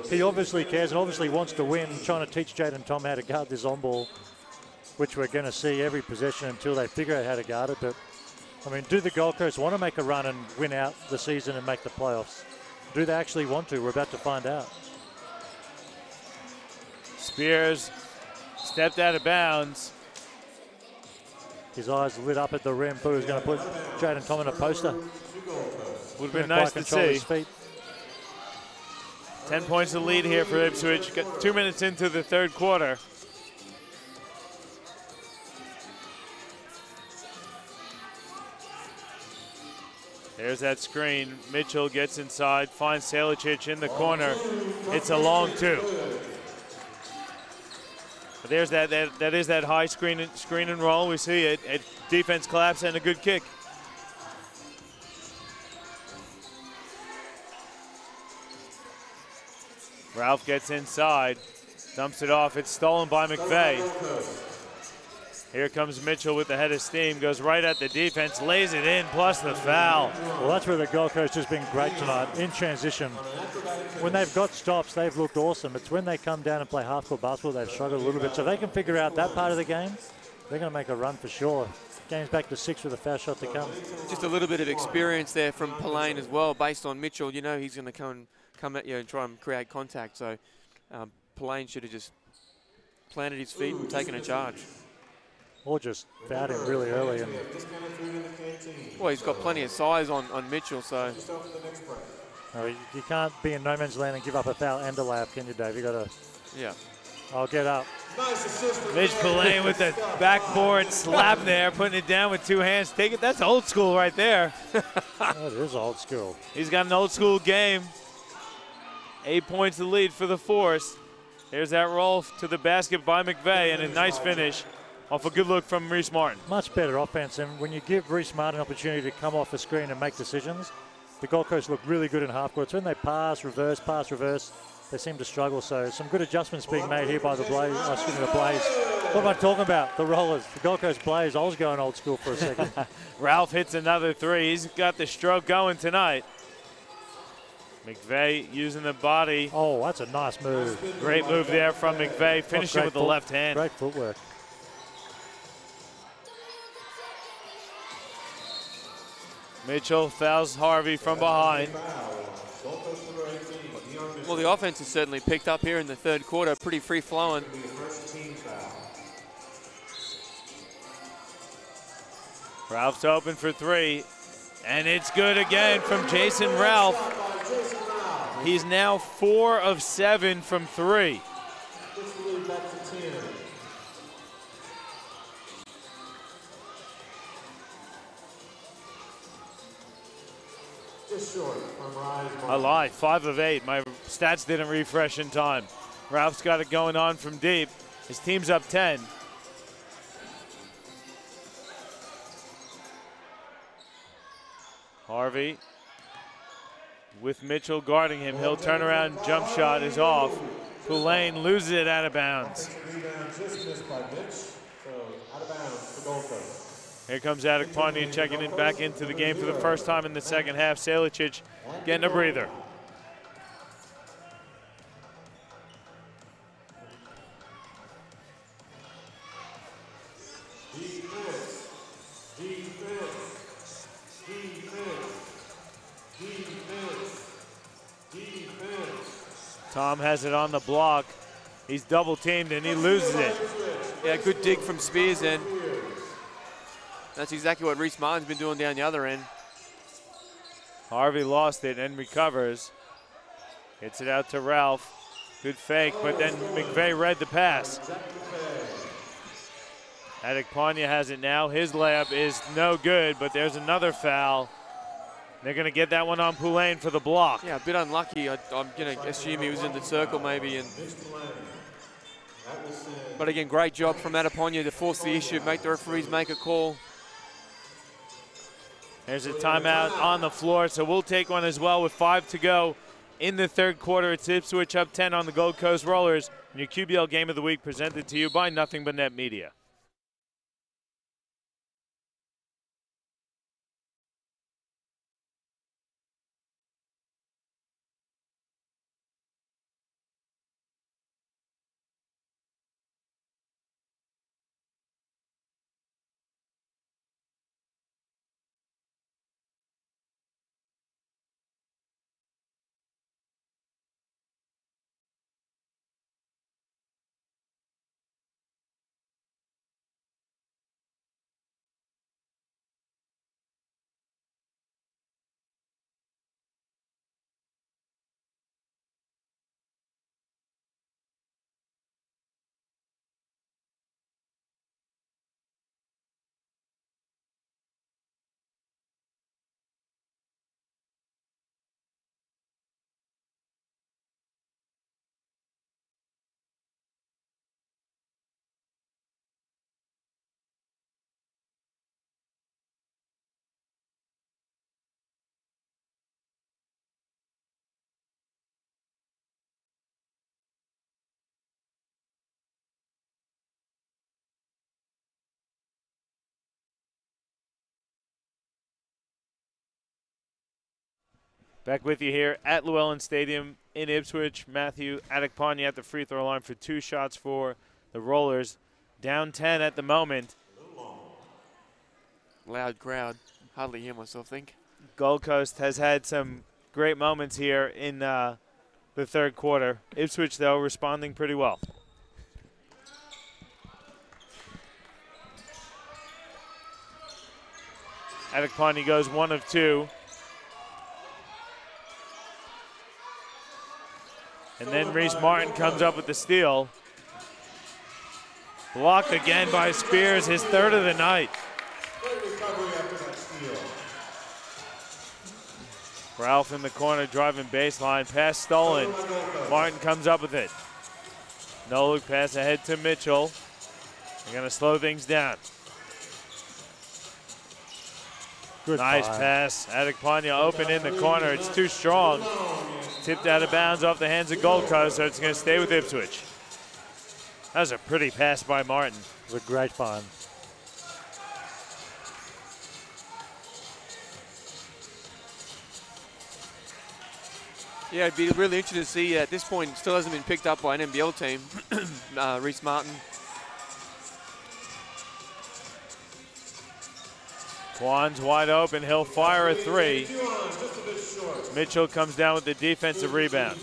He obviously cares and obviously wants to win, trying to teach Jaden Tom how to guard this on ball, which we're going to see every possession until they figure out how to guard it. But, I mean, do the Gold Coast want to make a run and win out the season and make the playoffs? Do they actually want to? We're about to find out. Spears stepped out of bounds. His eyes lit up at the rim. Thought he was going to put Jaden Tom in a poster. Would have been nice to see. 10 points of lead here for Ipswich. Got 2 minutes into the third quarter. There's that screen. Mitchell gets inside, finds Salicic in the corner. It's a long 2. But there's that is that high screen and roll. We see it. Defense collapse and a good kick. Ralph gets inside, dumps it off. It's stolen by McVeigh. Here comes Mitchell with the head of steam, goes right at the defense, lays it in, plus the foul. Well, that's where the Gold Coast has been great tonight, in transition. When they've got stops, they've looked awesome. It's when they come down and play half-court basketball, they've struggled a little bit. So if they can figure out that part of the game, they're going to make a run for sure. Game's back to 6 with a foul shot to come. Just a little bit of experience there from Poulain as well, based on Mitchell. You know he's going to come at you and try and create contact. So Poulain should have just planted his feet and taken a charge. Or just fouled him really early. And well, he's got plenty of size on Mitchell, so. No, you can't be in no man's land and give up a foul and a layup, can you, Dave? You got to I'll get up. Mitch Pillane with the backboard slap there, putting it down with 2 hands. Take it. That's old school right there. That is old school. He's got an old school game. 8 points the lead for the Force. Here's that roll to the basket by McVeigh, and a nice finish off a good look from Reese Martin. Much better offense, and when you give Reese Martin an opportunity to come off the screen and make decisions, the Gold Coast look really good in half court. So when they pass, reverse, they seem to struggle. So some good adjustments being made here by the Blaze. The Blaze. What am I talking about? The Rollers. The Gold Coast Blaze. I was going old school for a second. Ralph hits another 3. He's got the stroke going tonight. McVeigh using the body. Oh, that's a nice move. Great move there from McVeigh, finishing with the left hand. Great footwork. Mitchell fouls Harvey from behind. Well, the offense has certainly picked up here in the third quarter, pretty free-flowing. Ralph's open for 3, and it's good again from Jason Ralph. He's now 4 of 7 from 3. I lied, 5 of 8. My stats didn't refresh in time. Ralph's got it going on from deep. His team's up 10. Harvey with Mitchell guarding him. He'll turn around, jump shot is off. Pillane loses it out of bounds. Here comes Adekpani checking it back into the game for the first time in the second half. Selicic getting a breather. Tom has it on the block. He's double teamed and he loses it. Yeah, good dig from Spears then. That's exactly what Reese Martin's been doing down the other end. Harvey lost it and recovers. Gets it out to Ralph. Good fake, but then McVeigh read the pass. Adekpani has it now. His layup is no good, but there's another foul. They're going to get that one on Pillane for the block. Yeah, a bit unlucky. I'm going to assume he was in the circle maybe. But again, great job from Adekpani to force the issue, make the referees make a call. There's a timeout on the floor, so we'll take one as well with 5 to go in the third quarter. It's Ipswich up 10 on the Gold Coast Rollers. And your QBL Game of the Week presented to you by Nothing But Net Media. Back with you here at Llewellyn Stadium in Ipswich. Matthew Adekpani at the free throw line for 2 shots for the Rollers. Down 10 at the moment. Loud crowd. Hardly hear myself think. Gold Coast has had some great moments here in the third quarter. Ipswich, though, responding pretty well. Adekpani goes 1 of 2. And then Reese Martin comes up with the steal. Block again by Spears, his third of the night. Great recovery after that steal. Ralph in the corner driving baseline. Pass stolen. Martin comes up with it. No look pass ahead to Mitchell. They're going to slow things down. Good Nice fire. pass. Adekpanya open in the corner. It's too strong. Tipped out of bounds off the hands of Gold Coast, so it's going to stay with Ipswich. That was a pretty pass by Martin. It was a great find. Yeah, it'd be really interesting to see at this point, still hasn't been picked up by an NBL team, Reese Martin. Kwan's wide open. He'll fire a three. Mitchell comes down with the defensive rebound.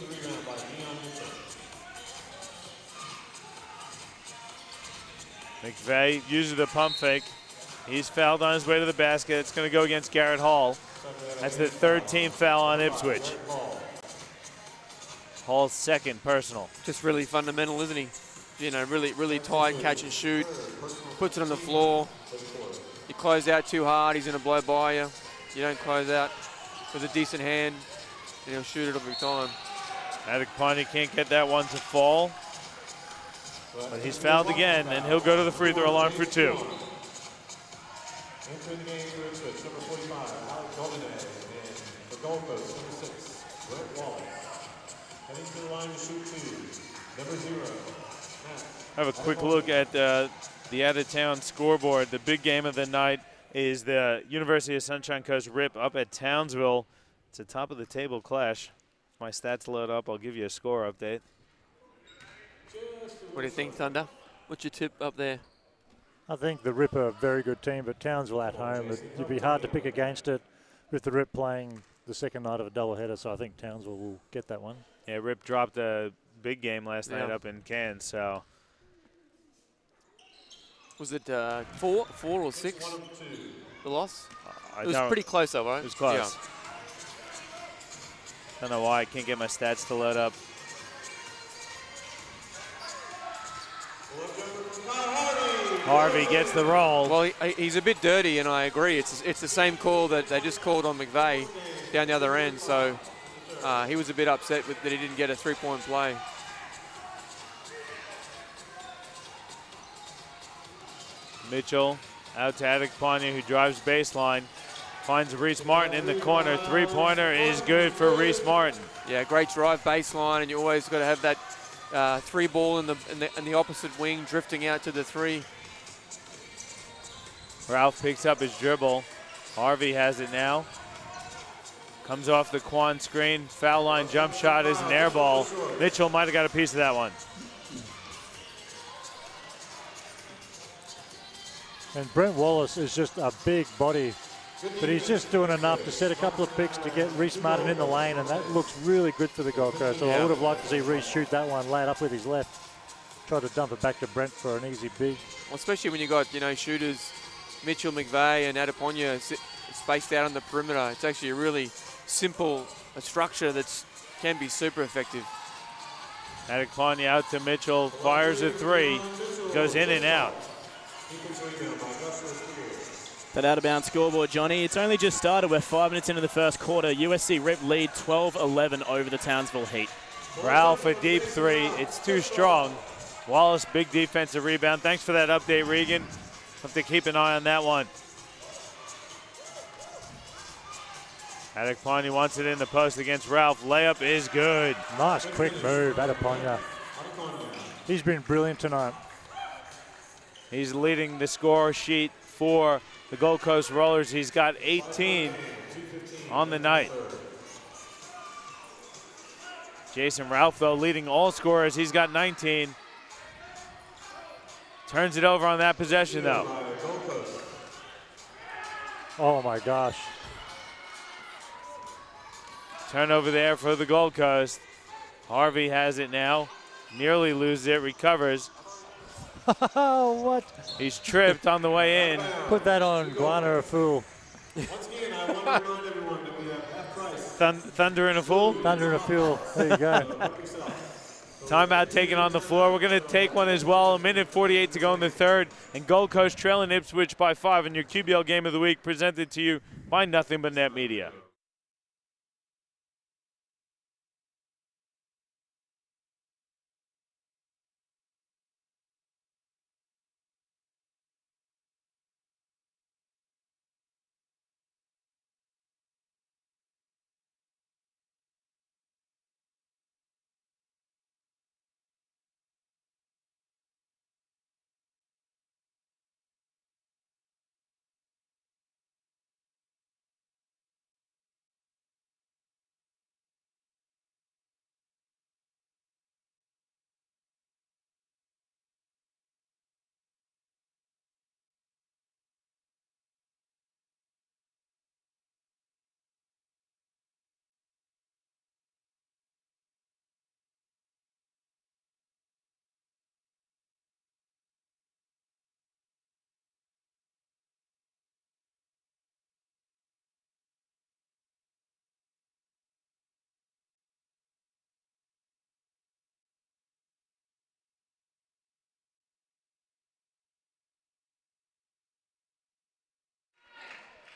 McVeigh uses the pump fake. He's fouled on his way to the basket. It's going to go against Garrett Hall. That's the third team foul on Ipswich. Hall's second personal. Just really fundamental, isn't he? You know, really tight catch and shoot. Puts it on the floor. You close out too hard, he's going to blow by you. You don't close out with a decent hand, and he'll shoot it every time. Adekpanya can't get that one to fall. But he's fouled again, and he'll go to the free throw line for two. Entering the game for Ipswich, number 45, Alex Goldenegg, and for Gold Coast, number 6, Brett Wallace. Heading to the line to shoot two, number 0, Matt. Have a quick look at the out-of-town scoreboard. The big game of the night is the University of Sunshine Coast Rip up at Townsville. It's a top-of-the-table clash. If my stats load up, I'll give you a score update. What do you think, Thunder? What's your tip up there? I think the Rip are a very good team, but Townsville at home, it'd be hard to pick against it with the Rip playing the second night of a doubleheader, so I think Townsville will get that one. Yeah, Rip dropped a big game last night up in Cairns, so. Was it 4 or 6, the loss? I It was don't- pretty close though, right? It was close. Yeah. Don't know why I can't get my stats to load up. Harvey gets the roll. Well, he's a bit dirty, and I agree. It's the same call that they just called on McVeigh down the other end, so he was a bit upset that he didn't get a three-point play. Mitchell out to Adekpanya, who drives baseline. Finds Reese Martin in the corner. Three-pointer is good for Reese Martin. Yeah, great drive baseline, and you always got to have that three ball in the opposite wing, drifting out to the three. Ralph picks up his dribble. Harvey has it now. Comes off the Quan screen. Foul line jump shot is an air ball. Mitchell might have got a piece of that one. And Brent Wallace is just a big body, but he's just doing enough to set a couple of picks to get Reese Martin in the lane, and that looks really good for the Gold Coast. So I would have liked to see Reese shoot that one, lay it up with his left, try to dump it back to Brent for an easy big. Well, especially when you got, shooters, Mitchell, McVeigh, and Adekpanya spaced out on the perimeter. It's actually a really simple structure that can be super effective. Adekpanya out to Mitchell, fires a three, goes in and out. That out-of-bounds scoreboard, Johnny. It's only just started. We're 5 minutes into the first quarter. USC Rip lead 12-11 over the Townsville Heat. Ralph a deep three. It's too strong. Wallace, big defensive rebound. Thanks for that update, Regan. Have to keep an eye on that one. Adekpanya wants it in the post against Ralph. Layup is good. Nice quick move, Adekpanya. He's been brilliant tonight. He's leading the score sheet for the Gold Coast Rollers. He's got 18 on the night. Jason Ralph, though, leading all scorers. He's got 19. Turns it over on that possession, though. Oh, my gosh. Turnover there for the Gold Coast. Harvey has it now. Nearly loses it, recovers. What? He's tripped on the way in. Put that on Guana a fool. Once again, I want to remind everyone that we have half price. Thunder and a fool? Thunder and a fool. There you go. Timeout taken on the floor. We're going to take one as well. 1:48 to go in the third. And Gold Coast trailing Ipswich by 5 in your QBL Game of the Week, presented to you by Nothing But Net Media.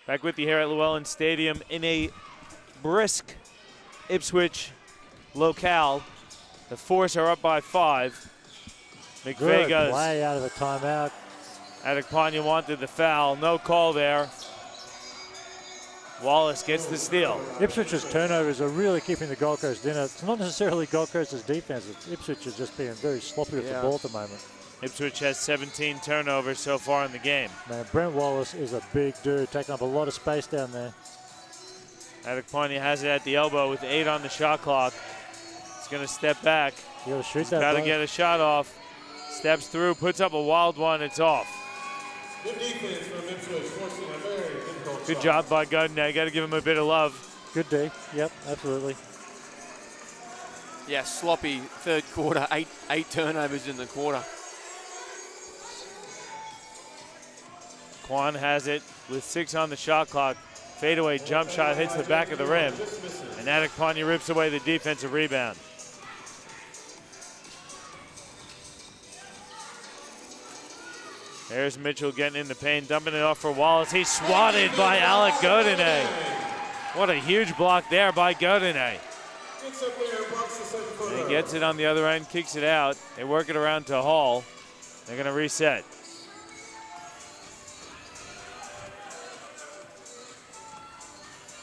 Back with you here at Llewellyn Stadium in a brisk Ipswich locale. The Force are up by 5. Good McVega's play out of the timeout. Adekpanya wanted the foul. No call there. Wallace gets the steal. Ipswich's turnovers are really keeping the Gold Coast in it. It's not necessarily Gold Coast's defense. It's Ipswich is just being very sloppy with the ball at the moment. Ipswich has 17 turnovers so far in the game. Man, Brent Wallace is a big dude, taking up a lot of space down there. Adekpanya has it at the elbow with 8 on the shot clock. He's going to step back. You got to shoot that. Got to get a shot off. Steps through, puts up a wild one. It's off. Good defense from Ipswich, forcing a very difficult Good shot. job by Gudney. Got to give him a bit of love. Good D. Yep, absolutely. Yeah, sloppy third quarter. Eight turnovers in the quarter. Quan has it with 6 on the shot clock. Fadeaway jump shot hits the back of the rim. And Adekpanya rips away the defensive rebound. There's Mitchell getting in the paint, dumping it off for Wallace. He's swatted by Alec Godinez. What a huge block there by Godinez. He gets it on the other end, kicks it out. They work it around to Hall. They're going to reset.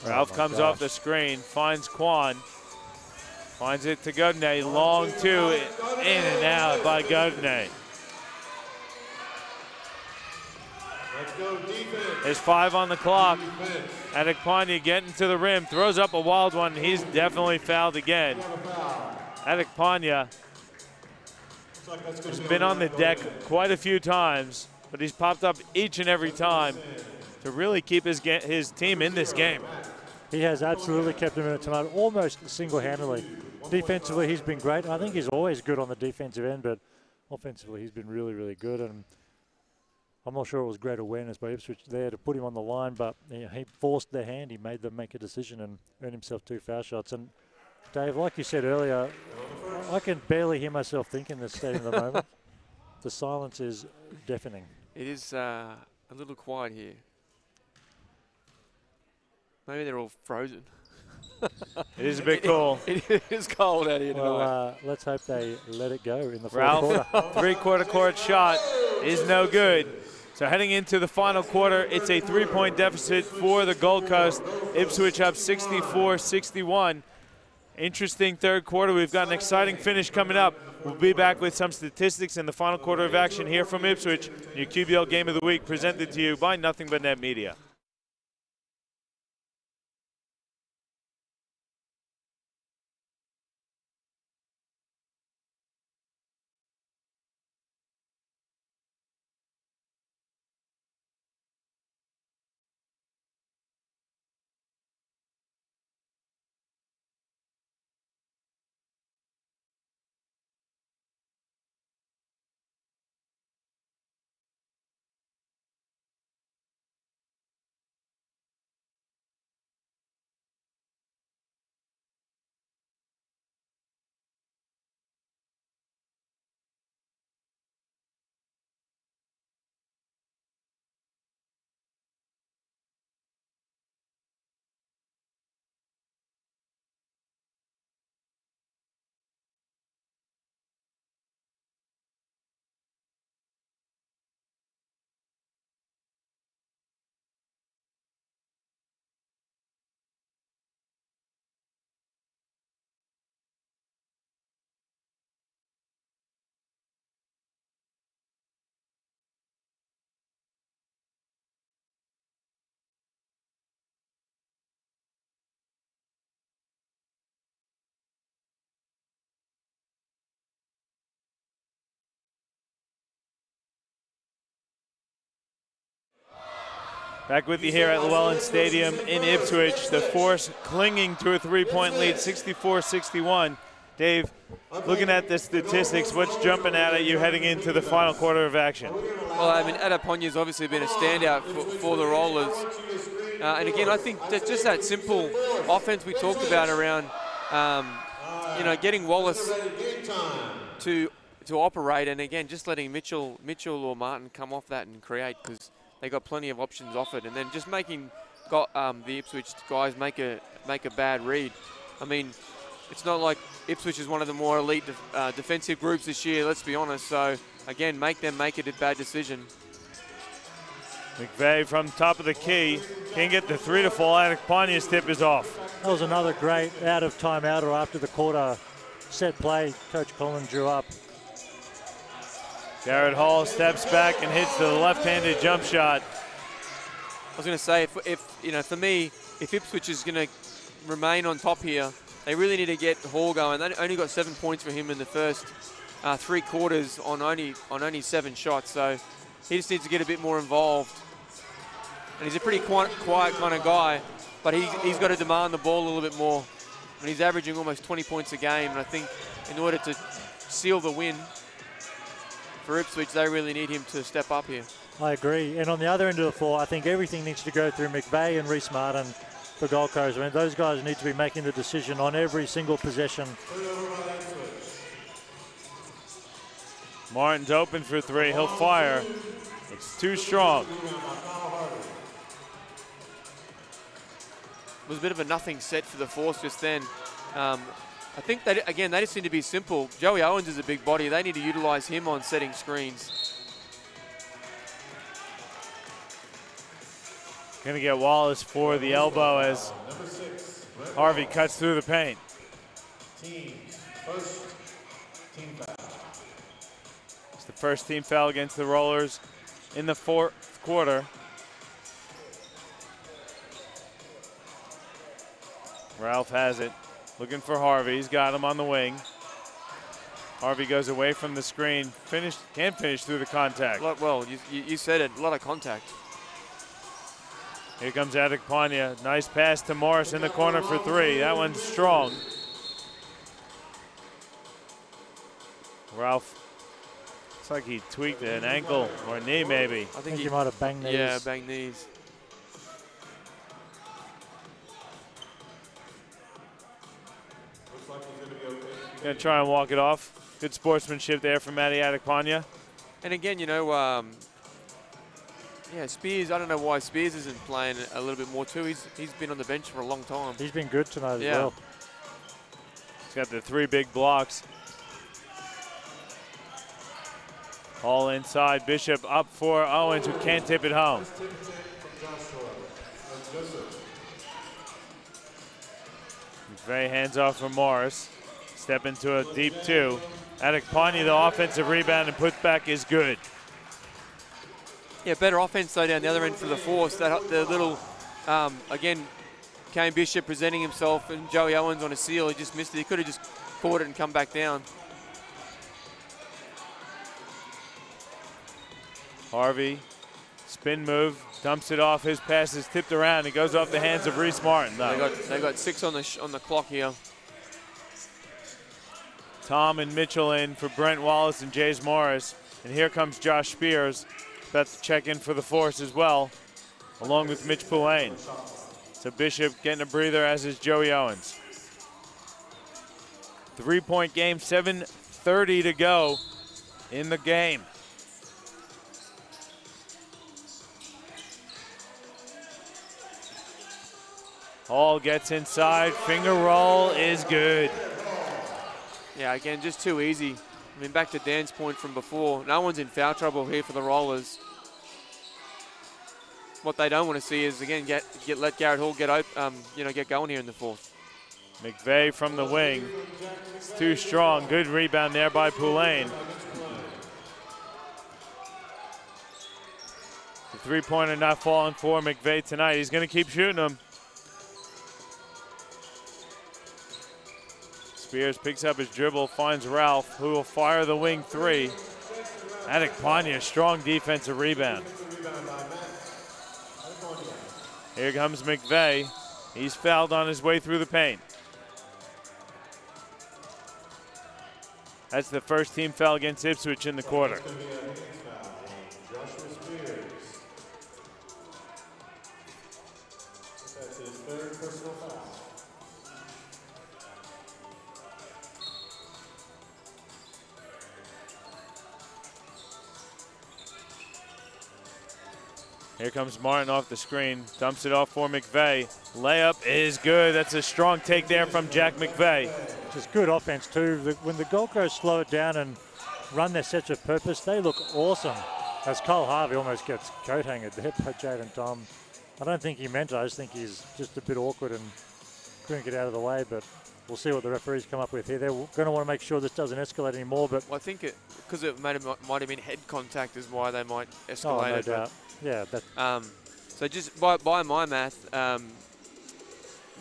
Ralph comes off the screen, finds Quan. Finds it to Godinez, long two, in and out by Godinez. Let's go defense. There's 5 on the clock. Adekpanya getting to the rim, throws up a wild one. He's definitely fouled again. Adekpanya has been on the deck quite a few times, but he's popped up each and every time to really keep his team in this game. He has absolutely kept him in it tonight, almost single-handedly. Defensively, he's been great. I think he's always good on the defensive end, but offensively, he's been really, really good. And I'm not sure it was great awareness by Ipswich there to put him on the line, but he forced their hand. He made them make a decision and earned himself 2 foul shots. And Dave, like you said earlier, I can barely hear myself think in this stadium at the moment. The silence is deafening. It is a little quiet here. Maybe they're all frozen. It is a bit cold. It is cold out here tonight. Well, let's hope they let it go in the fourth Ralph, quarter. three-quarter court shot is no good. So heading into the final quarter, it's a 3-point deficit for the Gold Coast. Ipswich up 64-61. Interesting third quarter. We've got an exciting finish coming up. We'll be back with some statistics in the final quarter of action here from Ipswich. Your QBL Game of the Week presented to you by Nothing But Net Media. Back with you here at Llewellyn Stadium in Ipswich. The Force clinging to a 3-point lead, 64-61. Dave, looking at the statistics, what's jumping out at you heading into the final quarter of action? Well, I mean, Adeponya's obviously been a standout for the Rollers. And again, I think that just that simple offense we talked about around, getting Wallace to operate, and again, just letting Mitchell or Martin come off that and create, because they got plenty of options offered, and then just making the Ipswich guys make a bad read. I mean, it's not like Ipswich is one of the more elite defensive groups this year, let's be honest. So again, make them make a bad decision. McVeigh from top of the key can't get the three to fall. Adeponya's tip is off. That was another great out of timeout or after the quarter set play Coach Cullen drew up. Garrett Hall steps back and hits the left-handed jump shot. I was going to say, for me, if Ipswich is going to remain on top here, they really need to get Hall going. They only got 7 points for him in the first 3 quarters on only 7 shots, so he just needs to get a bit more involved. And he's a pretty quiet kind of guy, but he's got to demand the ball a little bit more. And he's averaging almost 20 points a game, and I think in order to seal the win for Ipswich, they really need him to step up here. I agree. And on the other end of the floor, I think everything needs to go through McVeigh and Reece Martin for Gold Coast. I mean, those guys need to be making the decision on every single possession. Martin's open for 3. He'll fire. It's too strong. It was a bit of a nothing set for the Force just then. I think that, again, they just need to be simple. Joey Owens is a big body. They need to utilize him on setting screens. Gonna get Wallace for the elbow as Harvey cuts through the paint. It's the first team foul against the Rollers in the 4th quarter. Ralph has it, looking for Harvey. He's got him on the wing. Harvey goes away from the screen. Can't finish through the contact. Well, you said it, a lot of contact. Here comes Adekpanya. Nice pass to Morris in the corner for 3. That one's strong. Ralph, looks like he tweaked an ankle or knee maybe. I think he might have banged knees. Yeah, banged knees. Gonna try and walk it off. Good sportsmanship there from Matty Adekpanya. And again, Spears, I don't know why Spears isn't playing a little bit more too. He's been on the bench for a long time. He's been good tonight as well. He's got the 3 big blocks. All inside. Bishop up for Owens, who can't tip it home. McVeigh hands off for Morris. Step into a deep 2. Adekpanya, the offensive rebound and putback is good. Yeah, better offense though down the other end for the Force. The little, again, Kane Bishop presenting himself and Joey Owens on a seal. He just missed it. He could have just caught it and come back down. Harvey, spin move, dumps it off. His pass is tipped around. It goes off the hands of Reece Martin. They got 6 on the clock here. Tom and Mitchell in for Brent Wallace and Jays Morris. And here comes Josh Spears, about to check in for the Force as well, along with Mitch Poulane. So Bishop getting a breather, as is Joey Owens. 3-point game, 7:30 to go in the game. Hall gets inside, finger roll is good. Yeah, again, just too easy. I mean, back to Dan's point from before, no one's in foul trouble here for the Rollers. What they don't want to see is, again, let Garrett Hall get going here in the 4th. McVeigh from the wing. It's too strong. Good rebound there by Poulane. The 3-pointer not falling for McVeigh tonight. He's going to keep shooting them. Spears picks up his dribble, finds Ralph, who will fire the wing 3. Adekpanya, strong defensive rebound. Here comes McVeigh. He's fouled on his way through the paint. That's the first team foul against Ipswich in the quarter. That's his third personal foul. Here comes Martin off the screen, dumps it off for McVeigh. Layup is good. That's a strong take there from Jack McVeigh. Just good offense too. When the Gold Coast slow it down and run their sets of purpose, they look awesome. As Cole Harvey almost gets coat hangered there by Jaden Tom. I don't think he meant it. I just think he's just a bit awkward and couldn't get out of the way. But we'll see what the referees come up with here. They're going to want to make sure this doesn't escalate anymore. But Well, I think because it might have been head contact is why they might escalate no it. doubt. Yeah. So just by my math,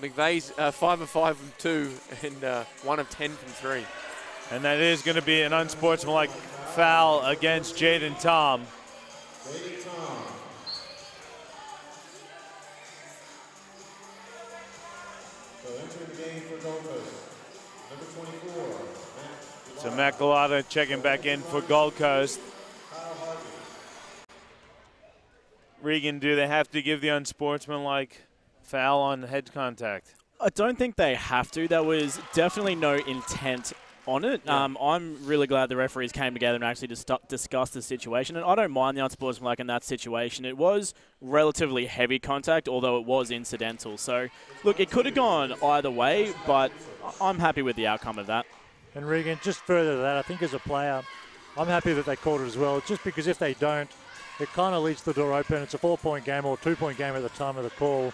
McVeigh's 5 of 5 from 2 and 1 of 10 from 3. And that is going to be an unsportsmanlike foul against Jaden Tom. Jaden Tom. So entering the game for Gold Coast, number 24, Matt. So Matt Galata checking back in for Gold Coast. Regan, do they have to give the unsportsmanlike foul on head contact? I don't think they have to. There was definitely no intent on it. Yeah. I'm really glad the referees came together and actually discussed the situation. And I don't mind the unsportsmanlike in that situation. It was relatively heavy contact, although it was incidental. So, look, it could have gone either way, but I'm happy with the outcome of that. And Regan, just further to that, I think as a player, I'm happy that they called it as well. Just because if they don't, it kind of leaves the door open. It's a 4-point game or 2-point game at the time of the call.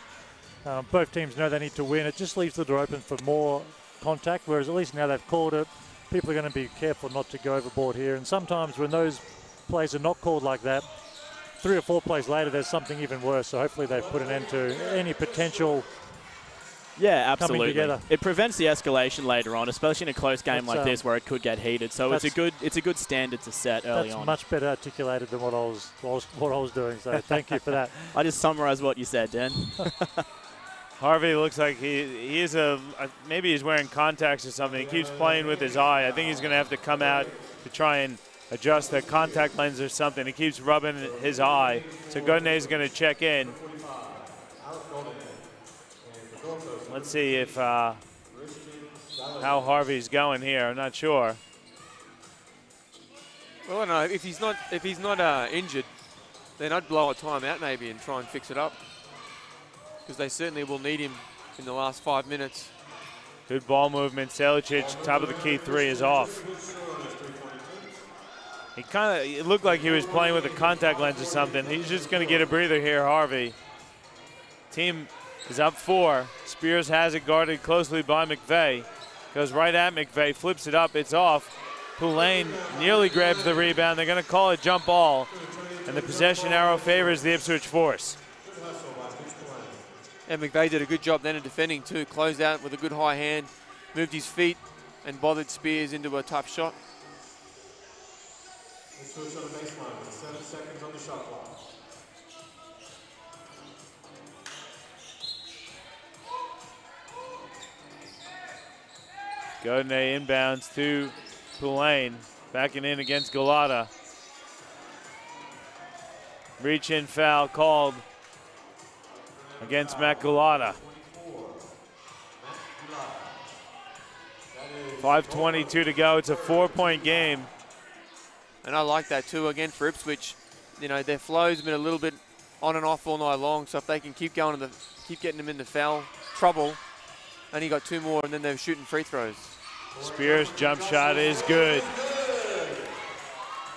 Both teams know they need to win. It just leaves the door open for more contact, whereas at least now they've called it, people are going to be careful not to go overboard here. And sometimes when those plays are not called like that, 3 or 4 plays later, there's something even worse. So hopefully they've put an end to any potential coming together. It prevents the escalation later on, especially in a close game like this where it could get heated. So it's a good standard to set early on. That's much better articulated than what I was doing. So thank you for that. I just summarized what you said, Dan. Harvey looks like he is maybe he's wearing contacts or something. He keeps playing with his eye. I think he's going to have to come out to try and adjust the contact lens or something. He keeps rubbing his eye. So Godinez is going to check in. Let's see if how Harvey's going here. I'm not sure. Well, I don't know. If he's not injured, then I'd blow a timeout maybe and try and fix it up, because they certainly will need him in the last 5 minutes. Good ball movement. Selicic, top of the key 3 is off. It looked like he was playing with a contact lens or something. He's just going to get a breather here, Harvey. Team is up 4. Spears has it guarded closely by McVeigh. Goes right at McVeigh, flips it up, it's off. Poulain nearly grabs the rebound. They're going to call it jump ball, and the possession arrow favors the Ipswich Force. And McVeigh did a good job then in defending too. Closed out with a good high hand, moved his feet and bothered Spears into a tough shot. Ipswich on the baseline with 7 seconds on the shot clock. Godinez inbounds to Poulain, backing in against Galata. Reach in foul called against Matt Galata. 5:22 to go. It's a 4-point game. And I like that too. Again, for Ipswich, you know, their flow's been a little bit on and off all night long. So if they can keep getting them into foul trouble, only got 2 more, and then they're shooting free throws. Spears' jump shot is good.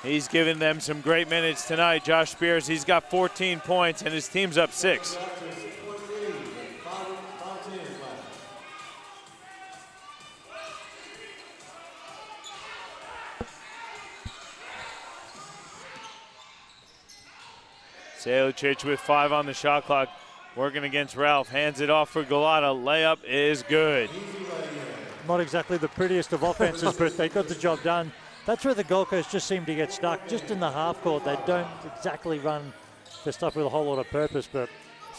He's given them some great minutes tonight. Josh Spears, he's got 14 points, and his team's up 6. Selicic with 5 on the shot clock, working against Ralph. Hands it off for Galata. Layup is good. Not exactly the prettiest of offenses, but they got the job done. That's where the Gold Coast just seem to get stuck, just in the half court. They don't exactly run their stuff with a whole lot of purpose, but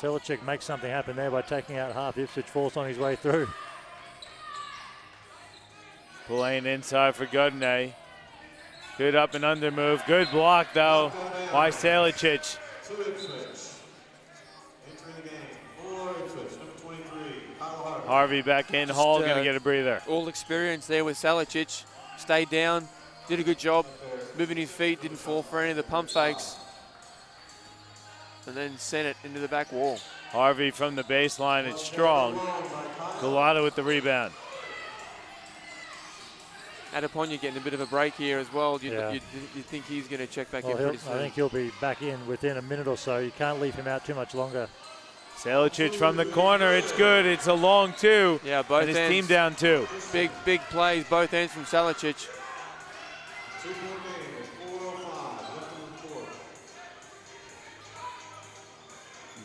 Selichek makes something happen there by taking out half. Ipswich force on his way through. Pulling inside for Goodney. Good up and under move. Good block, though, by Selichek. Harvey back in. Hall going to get a breather. All experience there with Selichek. Stayed down, did a good job moving his feet, didn't fall for any of the pump fakes. And then sent it into the back wall. Harvey from the baseline. It's strong. Gulata with the rebound. Adeponya getting a bit of a break here as well. You think he's going to check back in pretty soon? I think he'll be back in within a minute or so. You can't leave him out too much longer. Selichek from the corner. It's good. It's a long two. Yeah, both and his ends. team down two. Big plays, both ends from Selichek.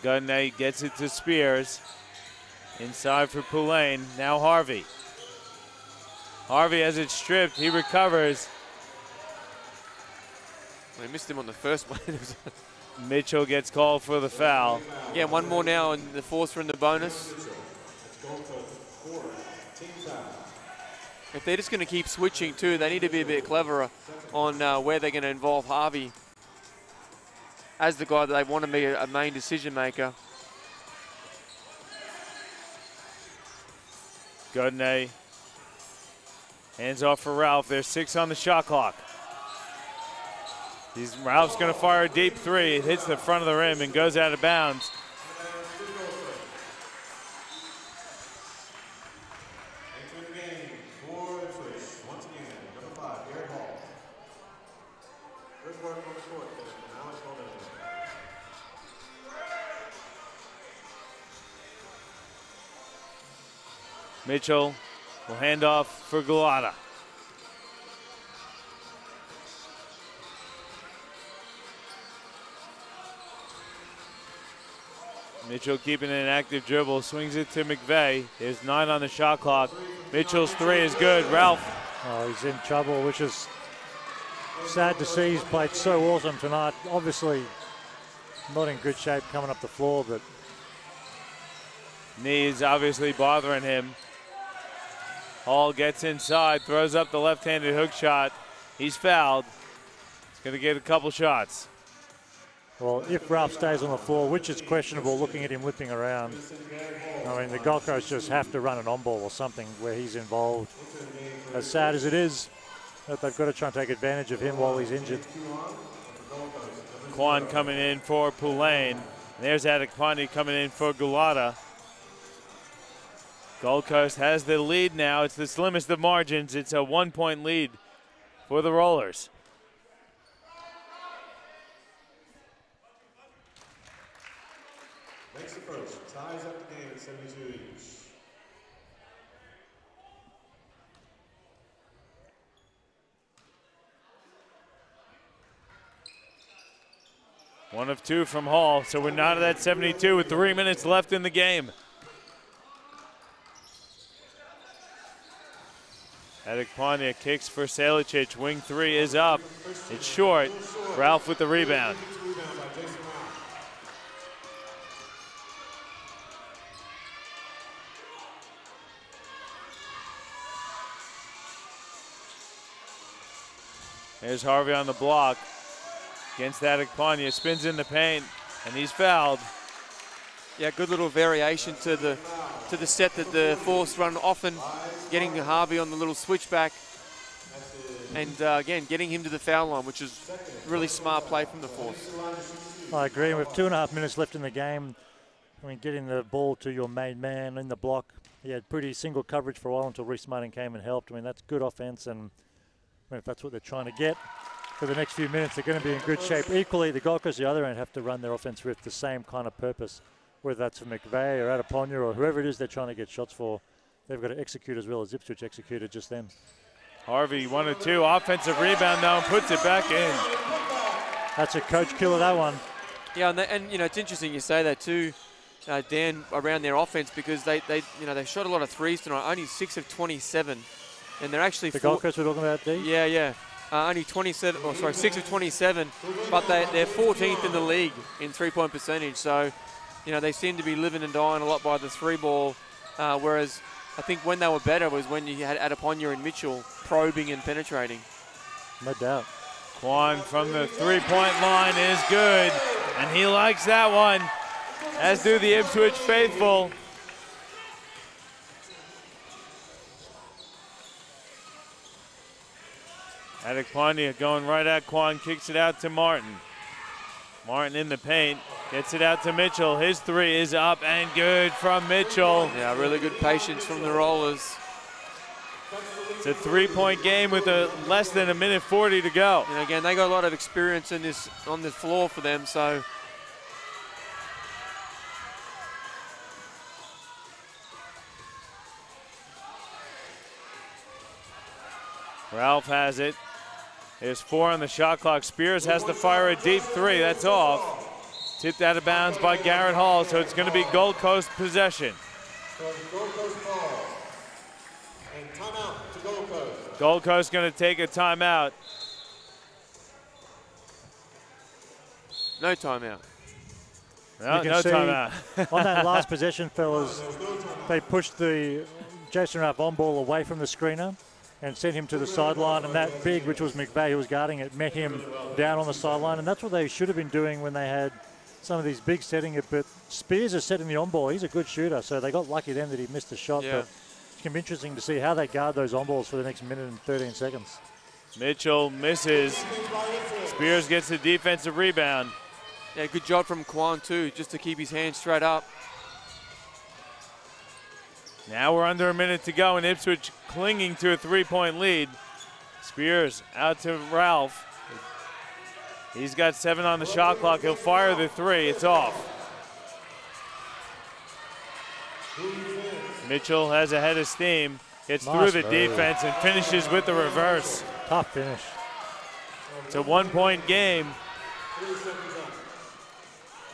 Goodney gets it to Spears. Inside for Poulain. Now Harvey. Harvey has it stripped. He recovers. We missed him on the first one. Mitchell gets called for the foul. Yeah, one more now, and the Force are in the bonus. If they're just going to keep switching too, they need to be a bit cleverer on where they're going to involve Harvey as the guy that they want to be a main decision maker. Goodney. Hands off for Ralph. There's 6 on the shot clock. Ralph's going to fire a deep three. It hits the front of the rim and goes out of bounds. Mitchell will hand off for Gulata. Mitchell keeping an active dribble, swings it to McVeigh. There's 9 on the shot clock. Mitchell's three is good. Ralph. Oh, he's in trouble, which is sad to see. He's played so awesome tonight. Obviously not in good shape coming up the floor, but knees obviously bothering him. Hall gets inside, throws up the left-handed hook shot. He's fouled. He's going to get a couple shots. Well, if Ralph stays on the floor, which is questionable looking at him whipping around, I mean, the Gold Coast just have to run an on-ball or something where he's involved. As sad as it is, that they've got to try and take advantage of him while he's injured. Kwan coming in for Poulain. There's Adekpani coming in for Gulata. Gold Coast has the lead now. It's the slimmest of margins. It's a 1-point lead for the Rollers. Next approach, ties up the game at 72 each. One of 2 from Hall, so we're not at that 72 with 3 minutes left in the game. Adekpania kicks for Selichek. Wing 3 is up. It's short. Ralph with the rebound. There's Harvey on the block against Adekpania. Spins in the paint, and he's fouled. Yeah, good little variation to the set that the Force run often, getting Harvey on the little switchback, and again getting him to the foul line, which is really smart play from the Force. I agree. With 2.5 minutes left in the game, I mean, getting the ball to your main man in the block. He had pretty single coverage for a while until Reece Martin came and helped. I mean, that's good offense, and I mean, if that's what they're trying to get for the next few minutes, they're going to be in good shape. Equally, the Gold Coast, the other end, have to run their offense with the same kind of purpose, whether that's for McVeigh or Adeponya or whoever it is they're trying to get shots for. They've got to execute as well as Ipswich executed just then. Harvey, 1 of 2. Offensive rebound now and puts it back in. That's a coach killer, that one. Yeah, and you know, it's interesting you say that too, Dan, around their offense, because they shot a lot of threes tonight. Only 6 of 27, and they're actually the Gold Coast we're talking about, D? Yeah. Only 27, 6 of 27, but they're 14th in the league in 3-point percentage. So, you know, they seem to be living and dying a lot by the 3-ball, whereas I think when they were better was when you had Adeponya and Mitchell probing and penetrating. No doubt. Quan from the three-point line is good, and he likes that one, as do the Ipswich faithful. Adeponya going right at Quan, kicks it out to Martin. Martin in the paint, gets it out to Mitchell. His three is up and good from Mitchell. Yeah, really good patience from the Rollers. It's a three-point game with less than 1:40 to go. And again, they got a lot of experience in this on the floor for them, so. Ralph has it. There's 4 on the shot clock. Spears has to fire a deep 3. That's off. Tipped out of bounds by Garrett Hall, so it's going to be Gold Coast possession. Gold Coast ball. And timeout to Gold Coast. Gold Coast going to take a timeout. No timeout. No, can no see timeout. On that last possession, fellas, they pushed the Jason Ralph on ball away from the screener and sent him to the sideline, and that big, which was McVeigh who was guarding it, met him down on the sideline, and that's what they should have been doing when they had some of these bigs setting it, but Spears is setting the on ball. He's a good shooter, so they got lucky then that he missed the shot, Yeah. but it's going to be interesting to see how they guard those on balls for the next minute and 13 seconds. Mitchell misses. Spears gets the defensive rebound. Yeah, good job from Quan too, just to keep his hands straight up. Now we're under a minute to go, and Ipswich clinging to a 3-point lead. Spears out to Ralph. He's got 7 on the shot clock. He'll fire the 3. It's off. Mitchell has a head of steam. Gets Nice through the move. defense and finishes with the reverse. Tough finish. It's a 1-point game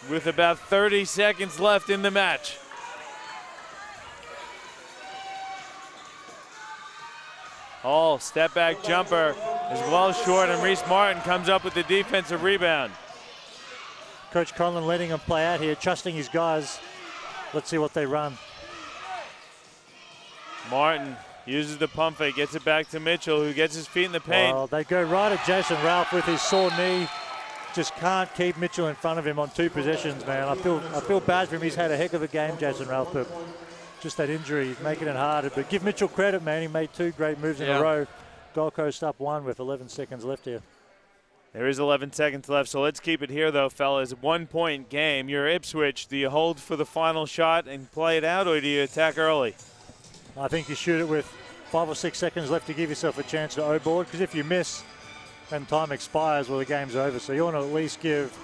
with about 30 seconds left in the match. Hall, step back jumper is well short, and Reese Martin comes up with the defensive rebound. Coach Conlon letting him play out here, trusting his guys. Let's see what they run. Martin uses the pump fake, gets it back to Mitchell, who gets his feet in the paint. Well, they go right at Jason Ralph with his sore knee. Just can't keep Mitchell in front of him on 2 possessions, man. I feel bad for him. He's had a heck of a game, Jason Ralph, but just that injury is making it harder. But give Mitchell credit, man. He made 2 great moves in a row. Gold Coast up 1 with 11 seconds left here. There is 11 seconds left, so let's keep it here, though, fellas. 1-point game. You're Ipswich. Do you hold for the final shot and play it out, or do you attack early? I think you shoot it with 5 or 6 seconds left to give yourself a chance to O-board, because if you miss and time expires, well, the game's over. So you want to at least give,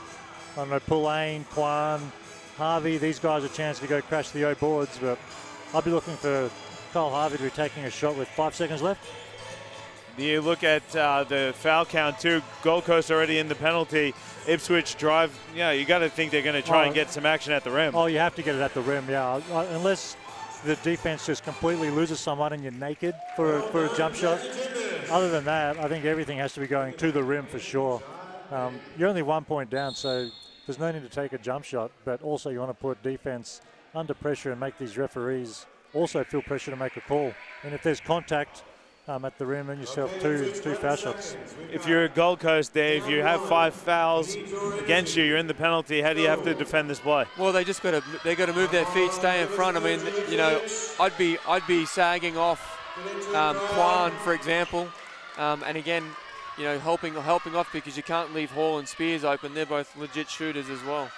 I don't know, Poulain, Quan, Harvey, these guys a chance to go crash the O-boards, but I'll be looking for Kyle Harvey to be taking a shot with 5 seconds left. You look at the foul count, too. Gold Coast already in the penalty. Ipswich drive, yeah, you got to think they're going to try and get some action at the rim. Oh, you have to get it at the rim, yeah. Unless the defense just completely loses someone and you're naked for a jump shot. Other than that, I think everything has to be going to the rim for sure. You're only 1 point down, so there's no need to take a jump shot, but also you want to put defense under pressure and make these referees also feel pressure to make a call. And if there's contact at the rim, then yourself two foul shots. If you're at Gold Coast, Dave, you have 5 fouls against you. You're in the penalty. How do you have to defend this play? Well, they got to move their feet, stay in front. I mean, you know, I'd be sagging off Quan, for example, and again, you know, helping off because you can't leave Hall and Spears open. They're both legit shooters as well.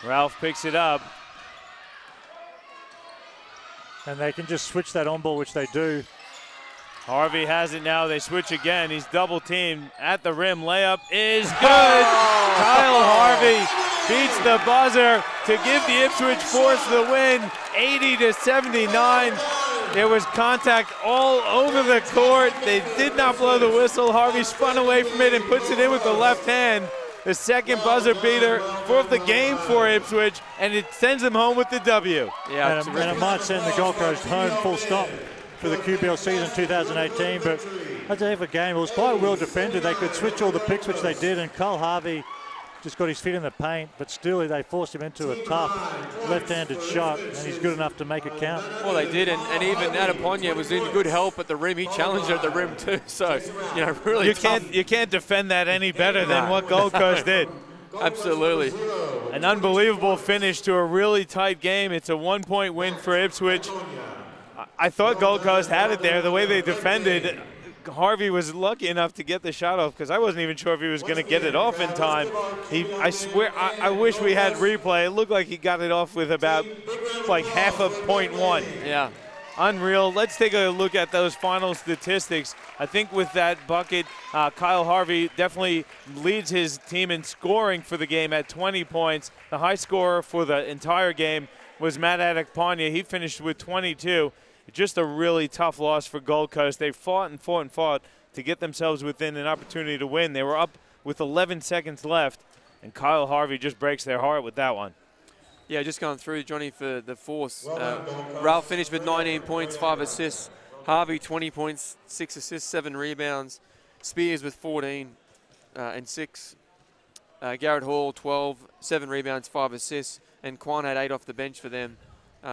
Ralph picks it up. And they can just switch that on ball, which they do. Harvey has it now. They switch again. He's double teamed at the rim. Layup is good. Kyle Harvey beats the buzzer to give the Ipswich Force the win, 80-79. There was contact all over the court. They did not blow the whistle. Harvey spun away from it and puts it in with the left hand. The second buzzer beater for the game for Ipswich, and it sends them home with the W. Yeah, and it might send the Gold Coast home full stop for the QBL season 2018, but that's a heck of a game. It was quite well defended. They could switch all the picks, which they did, and Kyle Harvey just got his feet in the paint, but still they forced him into a tough left-handed shot, and he's good enough to make it count. Well, they did, and even Adeponya was in good help at the rim. He challenged her at the rim too, so, really tough. You can't defend that any better than what Gold Coast did. Absolutely. An unbelievable finish to a really tight game. It's a 1-point win for Ipswich. I thought Gold Coast had it there. The way they defended, Harvey was lucky enough to get the shot off because I wasn't even sure if he was going to get it off in time. I swear, I wish we had replay. It looked like he got it off with about like half of .1. Yeah. Unreal. Let's take a look at those final statistics. I think with that bucket, Kyle Harvey definitely leads his team in scoring for the game at 20 points. The high scorer for the entire game was Matt Adeponya. He finished with 22. Just a really tough loss for Gold Coast. They fought and fought and fought to get themselves within an opportunity to win. They were up with 11 seconds left, and Kyle Harvey just breaks their heart with that one. Yeah, just going through, Johnny, for the Force. Ralph finished with 19 points, 5 assists. Harvey, 20 points, 6 assists, 7 rebounds. Spears with 14 and 6. Garrett Hall, 12, 7 rebounds, 5 assists. And Quan had 8 off the bench for them,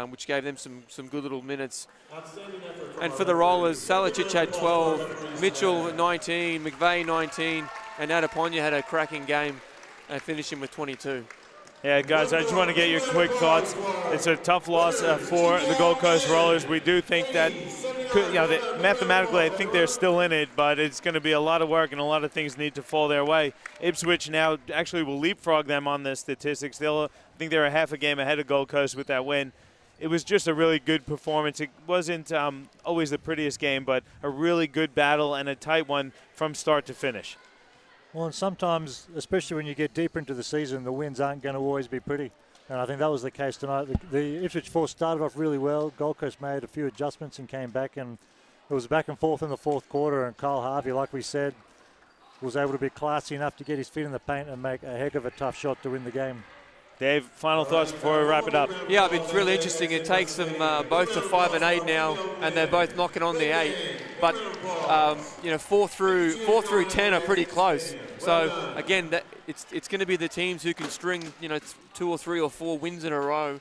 which gave them some good little minutes. And for the Rollers, Salicic had 12, Mitchell 19, McVeigh 19, and Adeponya had a cracking game, finishing with 22. Yeah, guys, I just want to get your quick thoughts. It's a tough loss for the Gold Coast Rollers. We do think that, mathematically, I think they're still in it, but it's going to be a lot of work and a lot of things need to fall their way. Ipswich now actually will leapfrog them on the statistics. I think they're a half a game ahead of Gold Coast with that win. It was just a really good performance. It wasn't always the prettiest game, but a really good battle and a tight one from start to finish. Well, and sometimes, especially when you get deeper into the season, the wins aren't going to always be pretty. And I think that was the case tonight. The Ipswich Force started off really well. Gold Coast made a few adjustments and came back, and it was back and forth in the fourth quarter. And Kyle Harvey, like we said, was able to be classy enough to get his feet in the paint and make a heck of a tough shot to win the game. Dave, final thoughts before we wrap it up? Yeah, it's really interesting. It takes them both to 5 and 8 now, and they're both knocking on the 8. But 4 through 10 are pretty close. So again, it's going to be the teams who can string 2 or 3 or 4 wins in a row,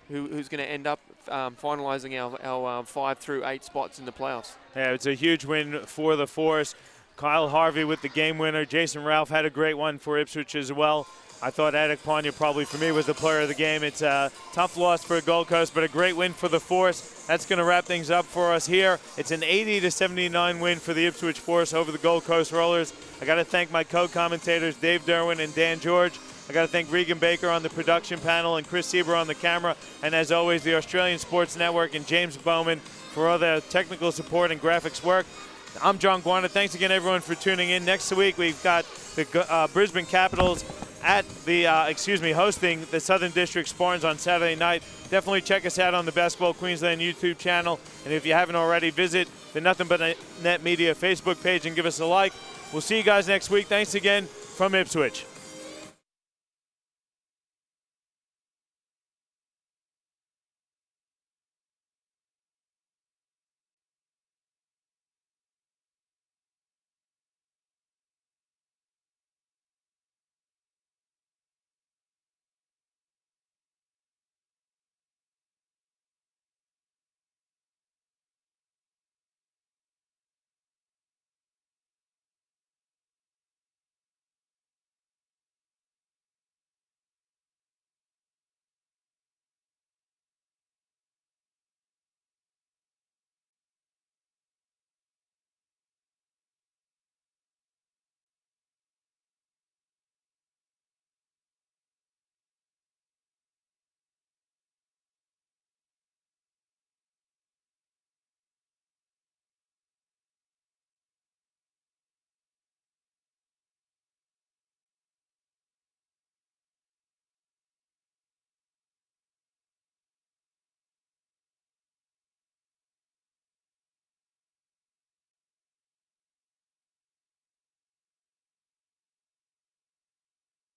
who's going to end up finalising our 5 through 8 spots in the playoffs. Yeah, it's a huge win for the Force. Kyle Harvey with the game winner. Jason Ralph had a great one for Ipswich as well. I thought Adeponya probably for me was the player of the game. It's a tough loss for Gold Coast, but a great win for the Force. That's going to wrap things up for us here. It's an 80-79 win for the Ipswich Force over the Gold Coast Rollers. I got to thank my co-commentators Dave Derwin and Dan George. I got to thank Regan Baker on the production panel and Chris Sieber on the camera. And as always, the Australian Sports Network and James Bowman for all the technical support and graphics work. I'm John Guana. Thanks again, everyone, for tuning in. Next week, we've got the Brisbane Capitals at the, hosting the Southern District Spartans on Saturday night. Definitely check us out on the Basketball Queensland YouTube channel. And if you haven't already, visit the Nothing But Net Media Facebook page and give us a like. We'll see you guys next week. Thanks again from Ipswich.